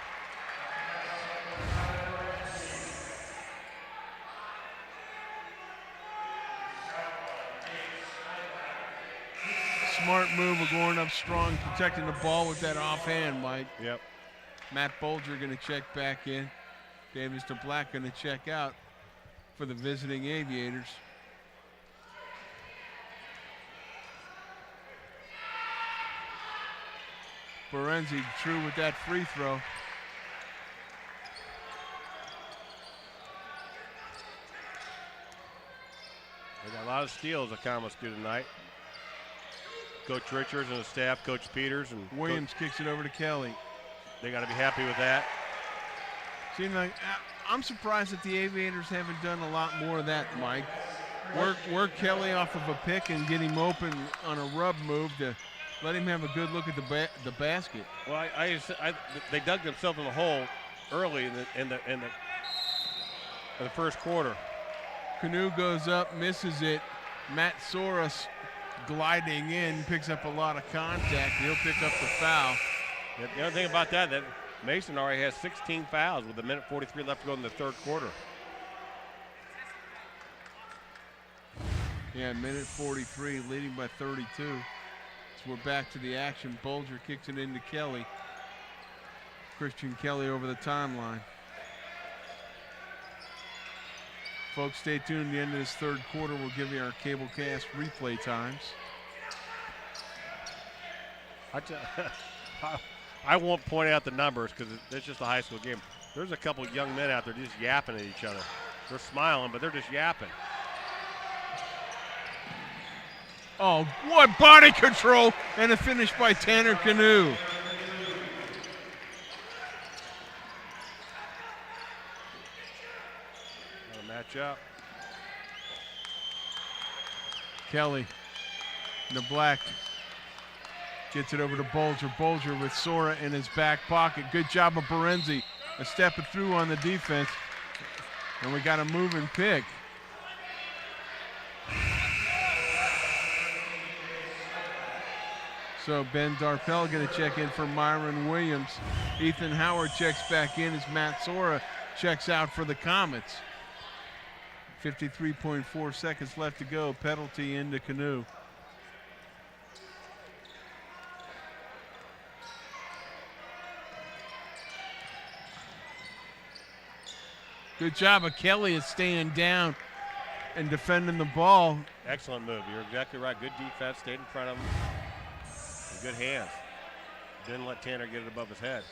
Smart move of going up strong, protecting the ball with that offhand, Mike. Yep. Matt Bolger going to check back in. Davis to Black going to check out for the visiting Aviators. Berenzi true with that free throw. They got a lot of steals the Comets do tonight. Coach Richards and the staff, Coach Peters and Williams kicks it over to Kelly. They got to be happy with that. Seems like I'm surprised that the Aviators haven't done a lot more of that, Mike. Work Kelly off of a pick and get him open on a rub move to let him have a good look at the basket. Well, they dug themselves in the hole early in the first quarter. Canoe goes up, misses it. Matt Soros gliding in, picks up a lot of contact. He'll pick up the foul. The other thing about that Mason already has 16 fouls with 1:43 left to go in the third quarter. Yeah, 1:43, leading by 32. So we're back to the action. Bolger kicks it into Kelly. Christian Kelly over the timeline. Folks, stay tuned. At the end of this third quarter, we'll give you our Cablecast replay times. I won't point out the numbers because it's just a high school game. There's a couple young men out there just yapping at each other. They're smiling, but they're just yapping. Oh, what body control and a finish by Tanner Canoe. Match up. Kelly, the Black, gets it over to Bolger. Bolger with Sora in his back pocket. Good job of Berenzi. A step it through on the defense. And we got a move and pick. So Ben Darpel going to check in for Myron Williams. Ethan Howard checks back in as Matt Sora checks out for the Comets. 53.4 seconds left to go. Penalty into Canoe. Good job of Kelly at staying down and defending the ball. Excellent move. You're exactly right. Good defense. Stayed in front of him. And good hands. Didn't let Tanner get it above his head.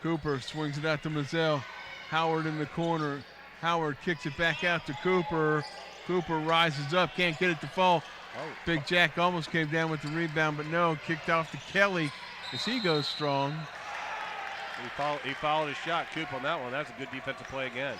Cooper swings it out to Mazzell. Howard in the corner. Howard kicks it back out to Cooper. Cooper rises up, can't get it to fall. Oh. Big Jack almost came down with the rebound, but no, kicked off to Kelly as he goes strong. He followed his shot, Cooper, on that one. That's a good defensive play again.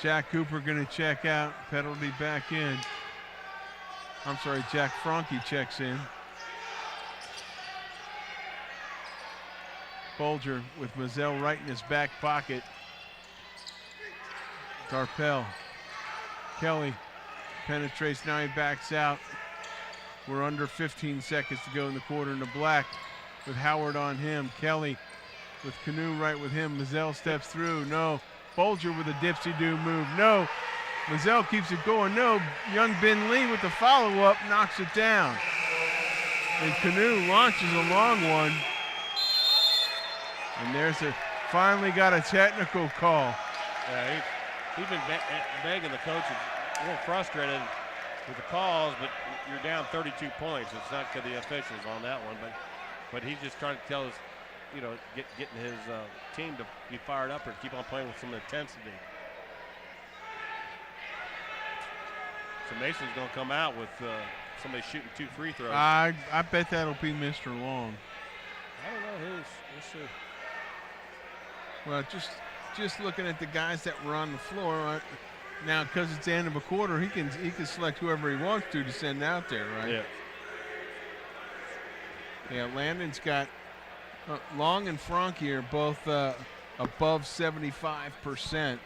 Jack Cooper going to check out. Penalty back in. I'm sorry, Jack Franke checks in. Bolger with Mazzell right in his back pocket. Darpel. Kelly penetrates, now he backs out. We're under 15 seconds to go in the quarter into black with Howard on him. Kelly with Canoe right with him. Mazzell steps through, no. Bolger with a dipsy-do move, no. Mazzell keeps it going, no. Young Ben Lee with the follow-up knocks it down. And Canoe launches a long one. And there's finally got a technical call. Yeah, he's been begging the coach, a little frustrated with the calls, but you're down 32 points. It's not to the officials on that one, but he's just trying to tell us, getting his team to be fired up or keep on playing with some intensity. So Mason's going to come out with somebody shooting 2 free throws. I bet that'll be Mr. Long. I don't know who's. We'll see. Well, just looking at the guys that were on the floor now, because it's the end of a quarter, he can select whoever he wants to send out there, right? Yeah. Yeah, Landon's got Long and Franke are both above 75%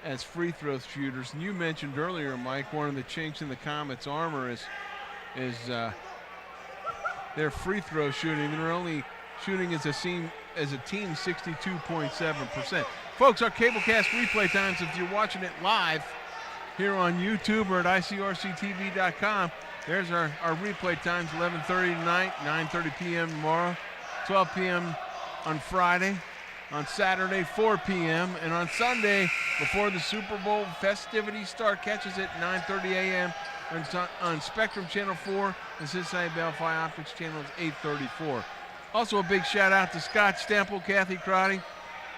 as free throw shooters. And you mentioned earlier, Mike, one of the chinks in the Comets' armor is their free throw shooting. They're only shooting as a team 62.7%. Folks, our Cablecast replay times, if you're watching it live here on YouTube or at ICRCTV.com, there's our replay times, 11:30 tonight, 9:30 p.m. tomorrow, 12 p.m. on Friday, on Saturday, 4 p.m., and on Sunday, before the Super Bowl festivities start, catches it 9:30 a.m. on Spectrum Channel 4 and Cincinnati Bellfly Optics Channel 834. Also a big shout out to Scott Stemple, Kathy Crotty,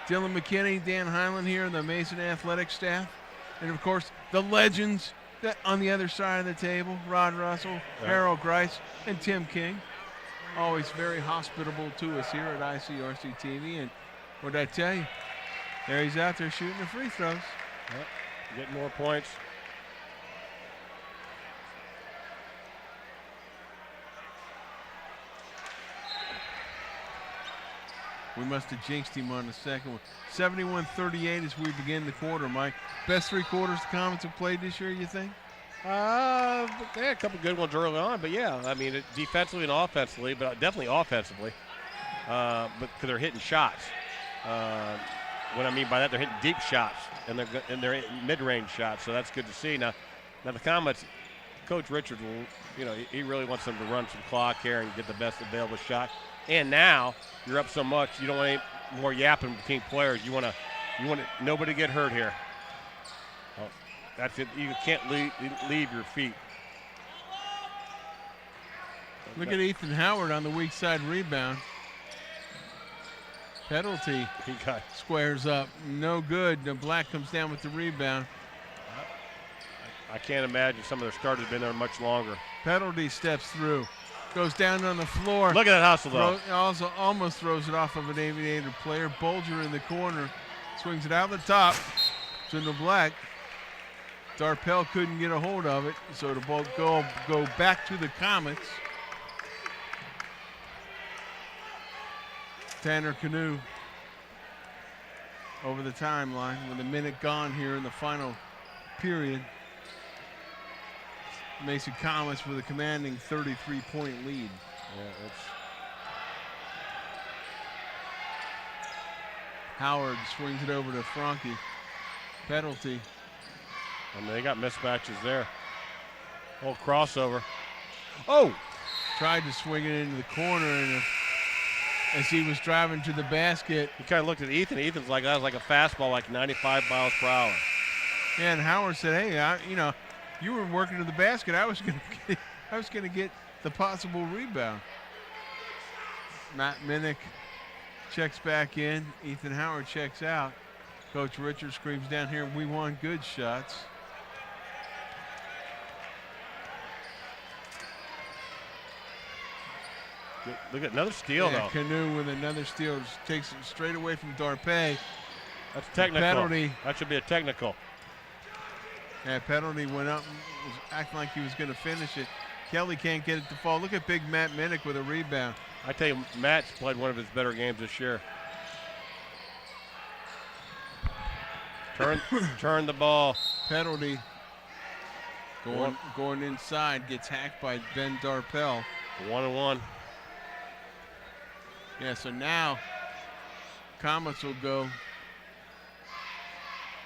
Dylan McKinney, Dan Highland here, and the Mason Athletics staff. And of course, the legends that on the other side of the table, Rod Russell, Harold Grice, and Tim King. Always very hospitable to us here at ICRC TV. And what did I tell you? There he's out there shooting the free throws. Yep. Getting more points. We must have jinxed him on the second one. 71-38 as we begin the quarter, Mike. Best 3 quarters the Comets have played this year, you think? They had a couple good ones early on, but yeah, I mean, defensively and offensively, but definitely offensively. But because they're hitting shots. What I mean by that, they're hitting deep shots, and they're mid-range shots, so that's good to see. Now the Comets, Coach Richard, he really wants them to run some clock here and get the best available shot. And now you're up so much, you don't want any more yapping between players. You want nobody get hurt here. Oh, that's it. You can't leave your feet. Look at Ethan Howard on the weak side rebound. Penalty. He got squares up. No good. The Black comes down with the rebound. I can't imagine some of their starters have been there much longer. Penalty steps through. Goes down on the floor. Look at that hustle, though. Also almost throws it off of an aviator player. Bolger in the corner. Swings it out the top to the Black. Darpel couldn't get a hold of it, so the ball go back to the Comets. Tanner Canoe over the timeline with a minute gone here in the final period. Mason Comets with a commanding 33-point lead. Yeah, Howard swings it over to Franke. Penalty. I mean, they got mismatches there. Old crossover. Oh! Tried to swing it into the corner, and as he was driving to the basket. He kind of looked at Ethan. Ethan's like, that was like a fastball, like 95 miles per hour. Yeah, and Howard said, hey, you were working to the basket. I was gonna get the possible rebound. Matt Minnick checks back in. Ethan Howard checks out. Coach Richards screams down here, we want good shots. Look at another steal, though. Canoe with another steal. Just takes it straight away from Darpé. That's technical. Penalty. That should be a technical. Yeah, penalty went up and was acting like he was going to finish it. Kelly can't get it to fall. Look at big Matt Minnick with a rebound. I tell you, Matt's played one of his better games this year. Turn the ball. Penalty. Going inside, gets hacked by Ben Darpel. 1-1. Yeah, so now Comets will go.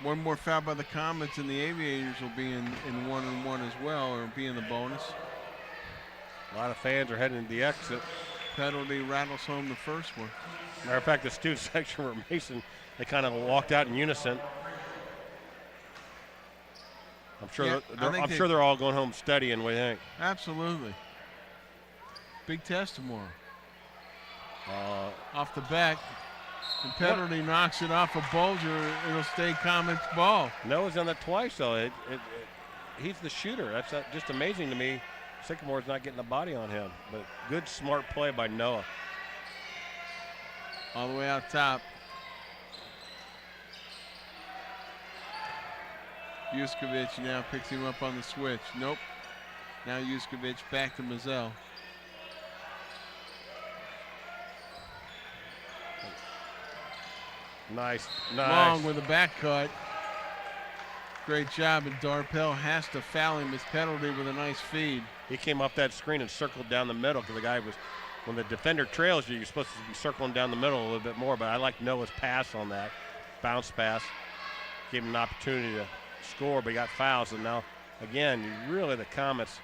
One more foul by the Comets, and the Aviators will be in 1-1 as well, or be in the bonus. A lot of fans are heading to the exit. Penalty rattles home the first one. Matter of fact, the student section were Mason. They kind of walked out in unison. I'm sure they're all going home studying. What do you think? Absolutely. Big test tomorrow. Off the back. And penalty knocks it off a Bulger. It'll stay Comets ball. Noah's done that twice, though. He's the shooter. That's just amazing to me. Sycamore's not getting the body on him. But good, smart play by Noah. All the way out top. Yuskovic now picks him up on the switch. Nope. Now Yuskovic back to Mazel. Nice. Long with a back cut. Great job, and Darpel has to foul him. His penalty with a nice feed. He came off that screen and circled down the middle because the guy was, when the defender trails you, you're supposed to be circling down the middle a little bit more, but I like Noah's pass on that. Bounce pass. Gave him an opportunity to score, but he got fouls, and now, again, really the Comets,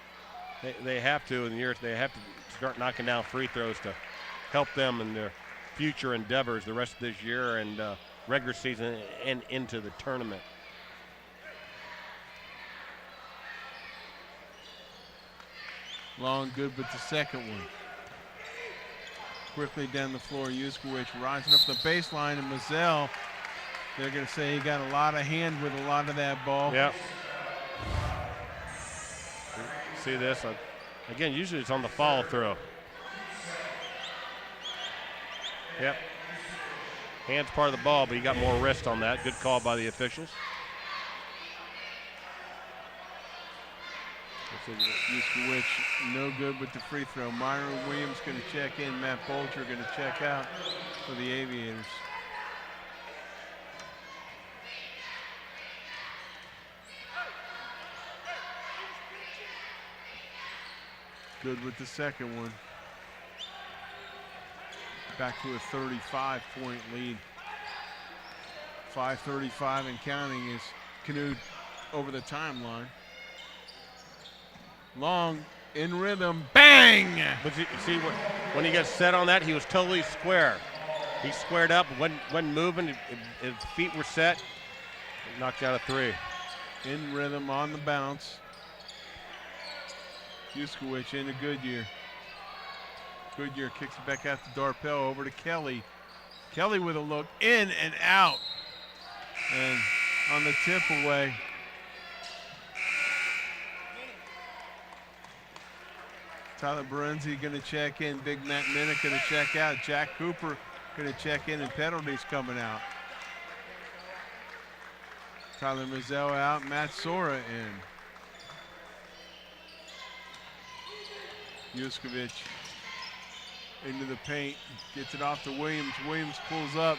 they have to, they have to start knocking down free throws to help them in their future endeavors the rest of this year and regular season and into the tournament. Long good with the second one. Quickly down the floor, Yuskovic rising up the baseline, and Mazel, they're going to say he got a lot of hand with a lot of that ball. Yep. See this? Again, usually it's on the follow through. Yep. Hand's part of the ball, but he got more wrist on that. Good call by the officials. Yuskovic no good with the free throw. Myron Williams going to check in. Matt Bolger going to check out for the Aviators. Good with the second one. Back to a 35-point lead. 5:35 and counting is Canoe over the timeline. Long in rhythm, bang! But see, when he gets set on that, he was totally square. He squared up, wasn't moving. His feet were set. Knocked down a three. In rhythm on the bounce. Yuskovic into Goodyear. Goodyear kicks it back out to Darpel, over to Kelly. Kelly with a look, in and out. And on the tip away. Tyler Berenzi going to check in. Big Matt Minnick going to check out. Jack Cooper going to check in, and penalties coming out. Tyler Mazel out, Matt Sora in. Yuskovic into the paint. Gets it off to Williams. Williams pulls up.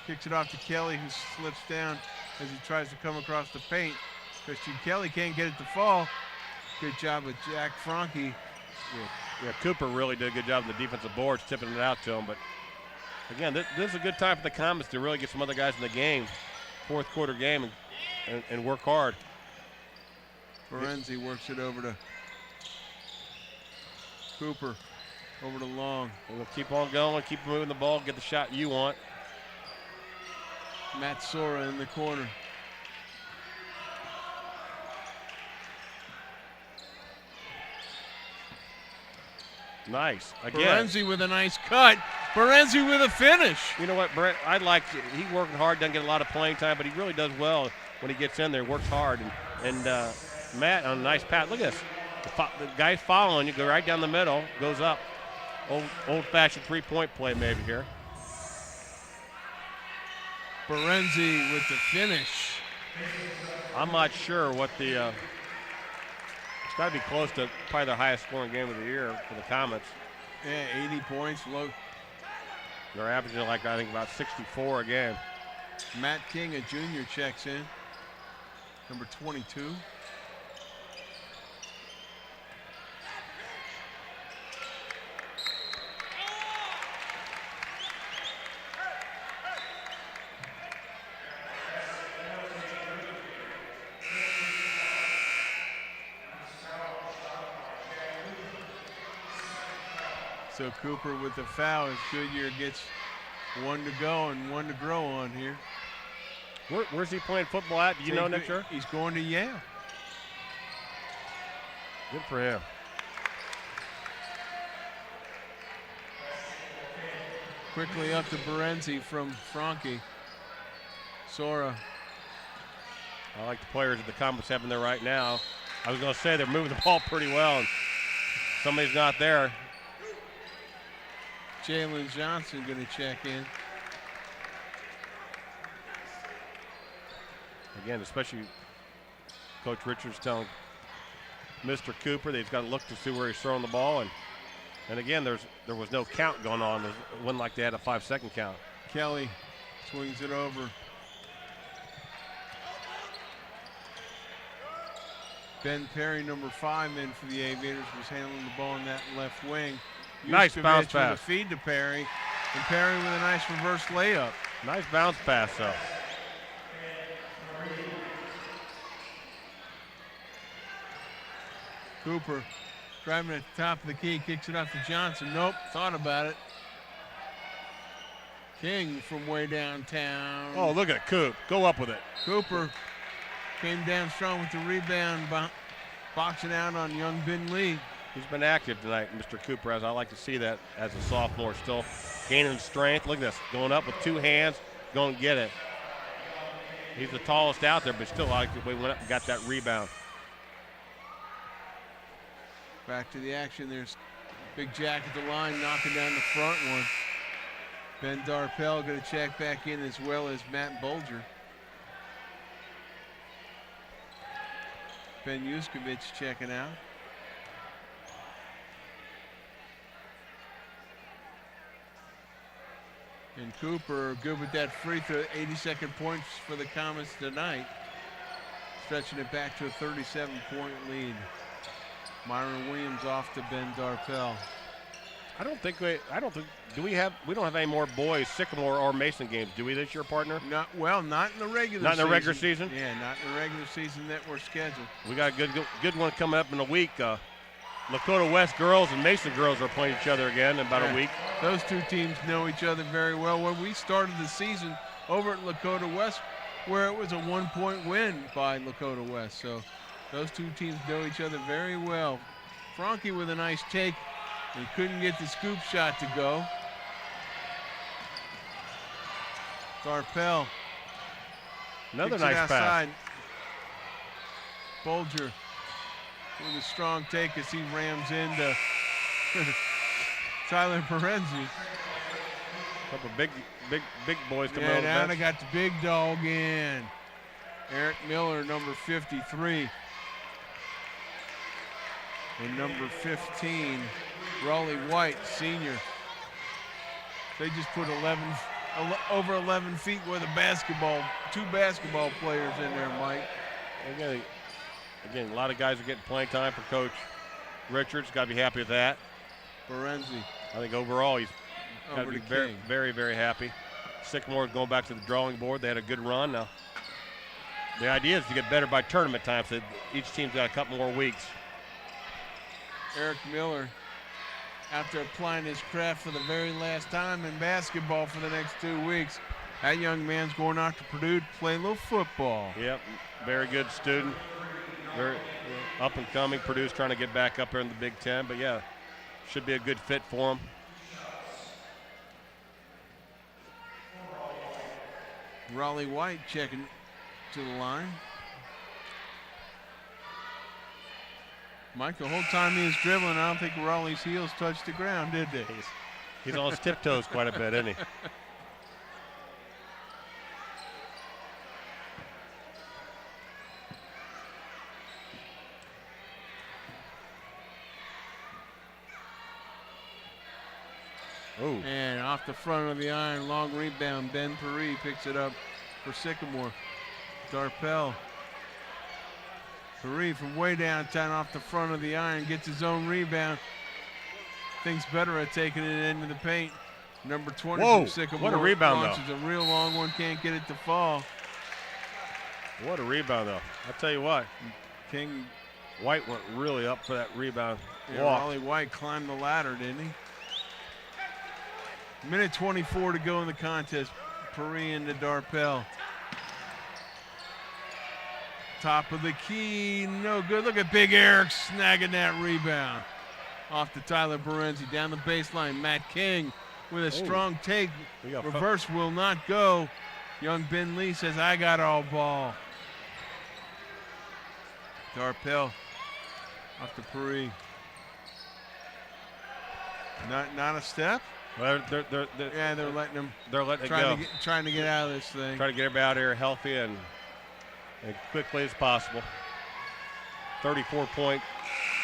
Kicks it off to Kelly, who slips down as he tries to come across the paint. Christian Kelly can't get it to fall. Good job with Jack Franke. Yeah, Cooper really did a good job on the defensive boards, tipping it out to him. But, again, this is a good time for the Comets to really get some other guys in the game, fourth quarter game, and work hard. Ferenzi works it over to Cooper, over to Long. We'll keep on going, keep moving the ball, get the shot you want. Matt Sora in the corner. Nice. Again. Ferenzi with a nice cut. Ferenzi with a finish. You know what, Brett? I like it. He working hard, doesn't get a lot of playing time, but he really does well when he gets in there, works hard. And Matt on a nice pass. Look at this. The guy's following you, go right down the middle, goes up. Old-fashioned three-point play maybe here. Ferenzi with the finish. I'm not sure what the it's got to be close to probably their highest scoring game of the year for the Comets. Yeah, 80 points. Low. They're averaging like I think about 64 a game. Matt King, a junior, checks in. Number 22. So Cooper with the foul as Goodyear gets one to go and one to grow on here. Where's he playing football at? Do you know, Nick? Sure? He's going to Yale. Good for him. Quickly up to Ferenzi from Franke. Sora. I like the players that the Comets have in there right now. I was going to say they're moving the ball pretty well, and somebody's not there. Jalen Johnson going to check in. Again, especially Coach Richards telling Mr. Cooper that he's got to look to see where he's throwing the ball. And again, there was no count going on. It wasn't like they had a 5-second count. Kelly swings it over. Ben Perry, number 5, in for the Aviators, was handling the ball in that left wing. Nice bounce With pass. a feed to Perry, and Perry with a nice reverse layup. Nice bounce pass, though. Cooper driving at the top of the key, kicks it off to Johnson. Nope, thought about it. King from way downtown. Oh, look at Coop. Go up with it. Cooper came down strong with the rebound, boxing out on young Ben Lee. He's been active tonight, Mr. Cooper, as I like to see that as a sophomore, still gaining strength. Look at this, going up with two hands, going to get it. He's the tallest out there, but still, I like the way he went up and got that rebound. Back to the action. There's Big Jack at the line, knocking down the front one. Ben Darpel going to check back in, as well as Matt Bulger. Ben Yuskovic checking out. And Cooper good with that free throw. 82nd points for the Comets tonight, stretching it back to a 37-point lead. Myron Williams off to Ben Darpel. We don't have any more boys Sycamore or Mason games, do we, this year, partner? Not in the regular season. Not in the regular season? Yeah, not in the regular season that we're scheduled. We got a good one coming up in a week. Lakota West girls and Mason girls are playing each other again in about a week. Those two teams know each other very well. When we started the season over at Lakota West, where it was a 1-point win by Lakota West. So those two teams know each other very well. Franke with a nice take. He couldn't get the scoop shot to go. Darpel. Another nice pass. Bulger with a strong take as he rams into Tyler Ferenzi. Couple big boys coming over. Yeah, now they got the big dog in. Eric Miller, number 53. And number 15, Raleigh White, senior. They just put over 11 feet with two basketball players in there, Mike. Again, a lot of guys are getting playing time for Coach Richards. Got to be happy with that. Varsity. I think overall he's got to be very, King. very, very happy. Sycamore going back to the drawing board. They had a good run. Now, the idea is to get better by tournament time, so each team's got a couple more weeks. Eric Miller, after applying his craft for the very last time in basketball for the next 2 weeks, that young man's going out to Purdue to play a little football. Yep, very good student. Very up and coming. Purdue's trying to get back up there in the Big Ten, but yeah, should be a good fit for him. Raleigh White checking to the line. Mike, the whole time he was dribbling, I don't think Raleigh's heels touched the ground, did they? He's on his tiptoes quite a bit, isn't he? Ooh. And off the front of the iron, long rebound. Ben Perry picks it up for Sycamore. Darpel. Perry from way downtown off the front of the iron gets his own rebound. Thinks better at taking it into the paint. Number 20 Whoa, from Sycamore. what a rebound, launches though. A real long one, can't get it to fall. What a rebound, though. I'll tell you what. King. White went really up for that rebound. Yeah, Raleigh White climbed the ladder, didn't he? Minute 24 to go in the contest. Perry into Darpel. Top of the key, no good. Look at Big Eric snagging that rebound. Off to Tyler Berenzi, down the baseline. Matt King with a strong take. Reverse will not go. Young Ben Lee says, I got all ball. Darpel off to Perry. Not a step? Well, they're letting him. They're letting it go. Trying to get out of this thing. Trying to get everybody out of here healthy and as quickly as possible. 34-point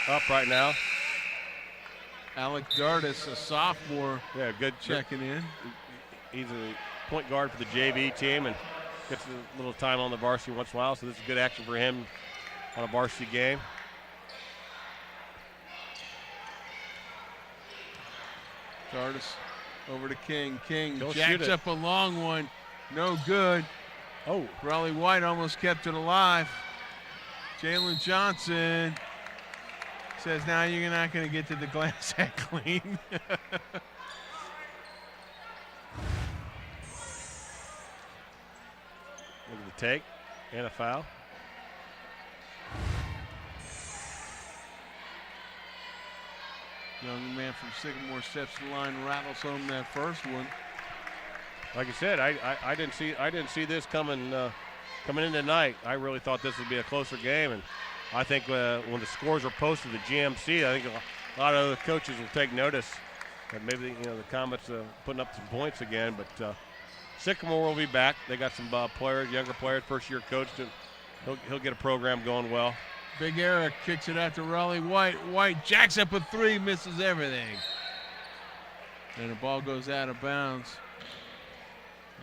up right now. Alec Dardis, a sophomore. Yeah, good checking in. He's a point guard for the JV team and gets a little time on the varsity once in a while, so this is good action for him on a varsity game. Dardis over to King. King Go jacks up a long one. No good. Oh. Raleigh White almost kept it alive. Jalen Johnson says, now you're not going to get to the glass that clean. Look at the take and a foul. Young man from Sycamore steps to the line, rattles home that first one. Like I said, I didn't see this coming in tonight. I really thought this would be a closer game, and I think when the scores are posted to GMC, I think a lot of other coaches will take notice that maybe the Comets putting up some points again. But Sycamore will be back. They got some players, younger players, first-year coach. He'll get a program going well. Big Eric kicks it out to Raleigh White. White jacks up a three, misses everything. And the ball goes out of bounds.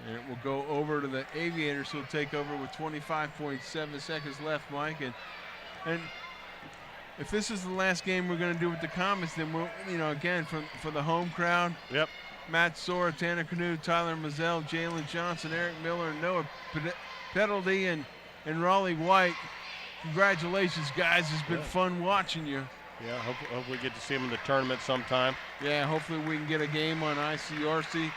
And it will go over to the Aviators, who will take over with 25.7 seconds left, Mike. And if this is the last game we're going to do with the Comets, then we'll, again, for the home crowd. Yep. Matt Sora, Tanner Canoe, Tyler Mazzell, Jalen Johnson, Eric Miller, Noah Petaldy, and Raleigh White. Congratulations, guys. It's been fun watching you. Yeah, hope we get to see them in the tournament sometime. Yeah, hopefully we can get a game on ICRC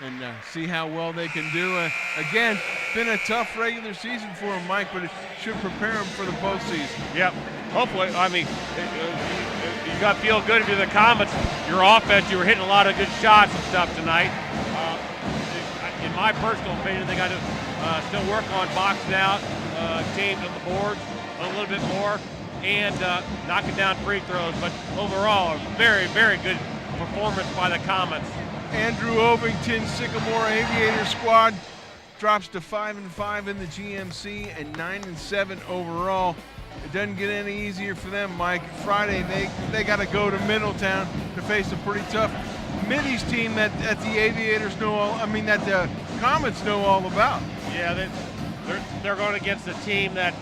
and see how well they can do. Again, been a tough regular season for them, Mike, but it should prepare them for the postseason. Yep. Hopefully, I mean, you got to feel good if you're the Comets. Your offense, you were hitting a lot of good shots and stuff tonight. In my personal opinion, they got to still work on boxing out teams on the boards a little bit more and knocking down free throws. But overall, a very, very good performance by the Comets. Andrew Ovington, Sycamore Aviator squad drops to 5-5 in the GMC and 9-7 overall. It doesn't get any easier for them, Mike. Friday, they got to go to Middletown to face a pretty tough Mitty's team that the Aviators know all. I mean, that the Comets know all about. Yeah, they're going against a team that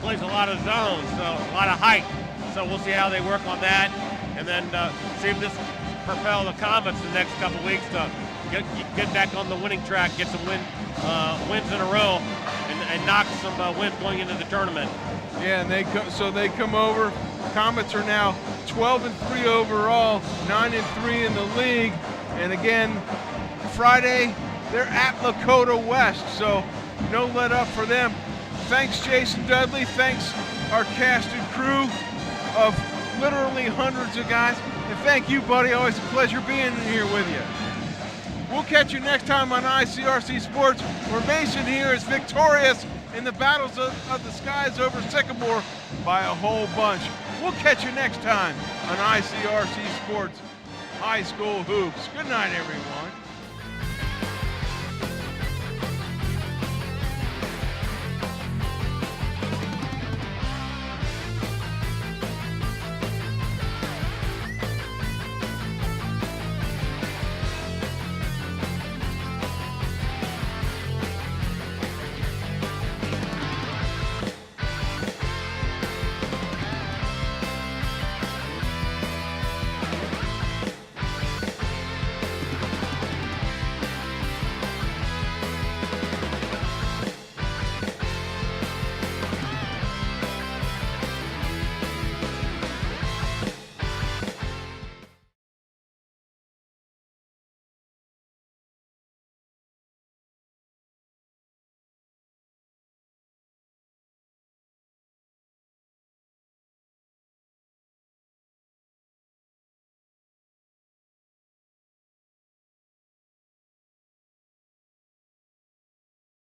plays a lot of zones, so a lot of height. So we'll see how they work on that, and then see if this propel the Comets the next couple weeks to get back on the winning track, get some wins in a row, and knock some wins going into the tournament. Yeah, and they come over. Comets are now 12-3 overall, 9-3 in the league, and again, Friday they're at Lakota West, so no let up for them. Thanks, Jason Dudley. Thanks, our cast and crew of literally hundreds of guys. And thank you, buddy. Always a pleasure being here with you. We'll catch you next time on ICRC Sports, where Mason here is victorious in the battles of the skies over Sycamore by a whole bunch. We'll catch you next time on ICRC Sports High School Hoops. Good night, everyone.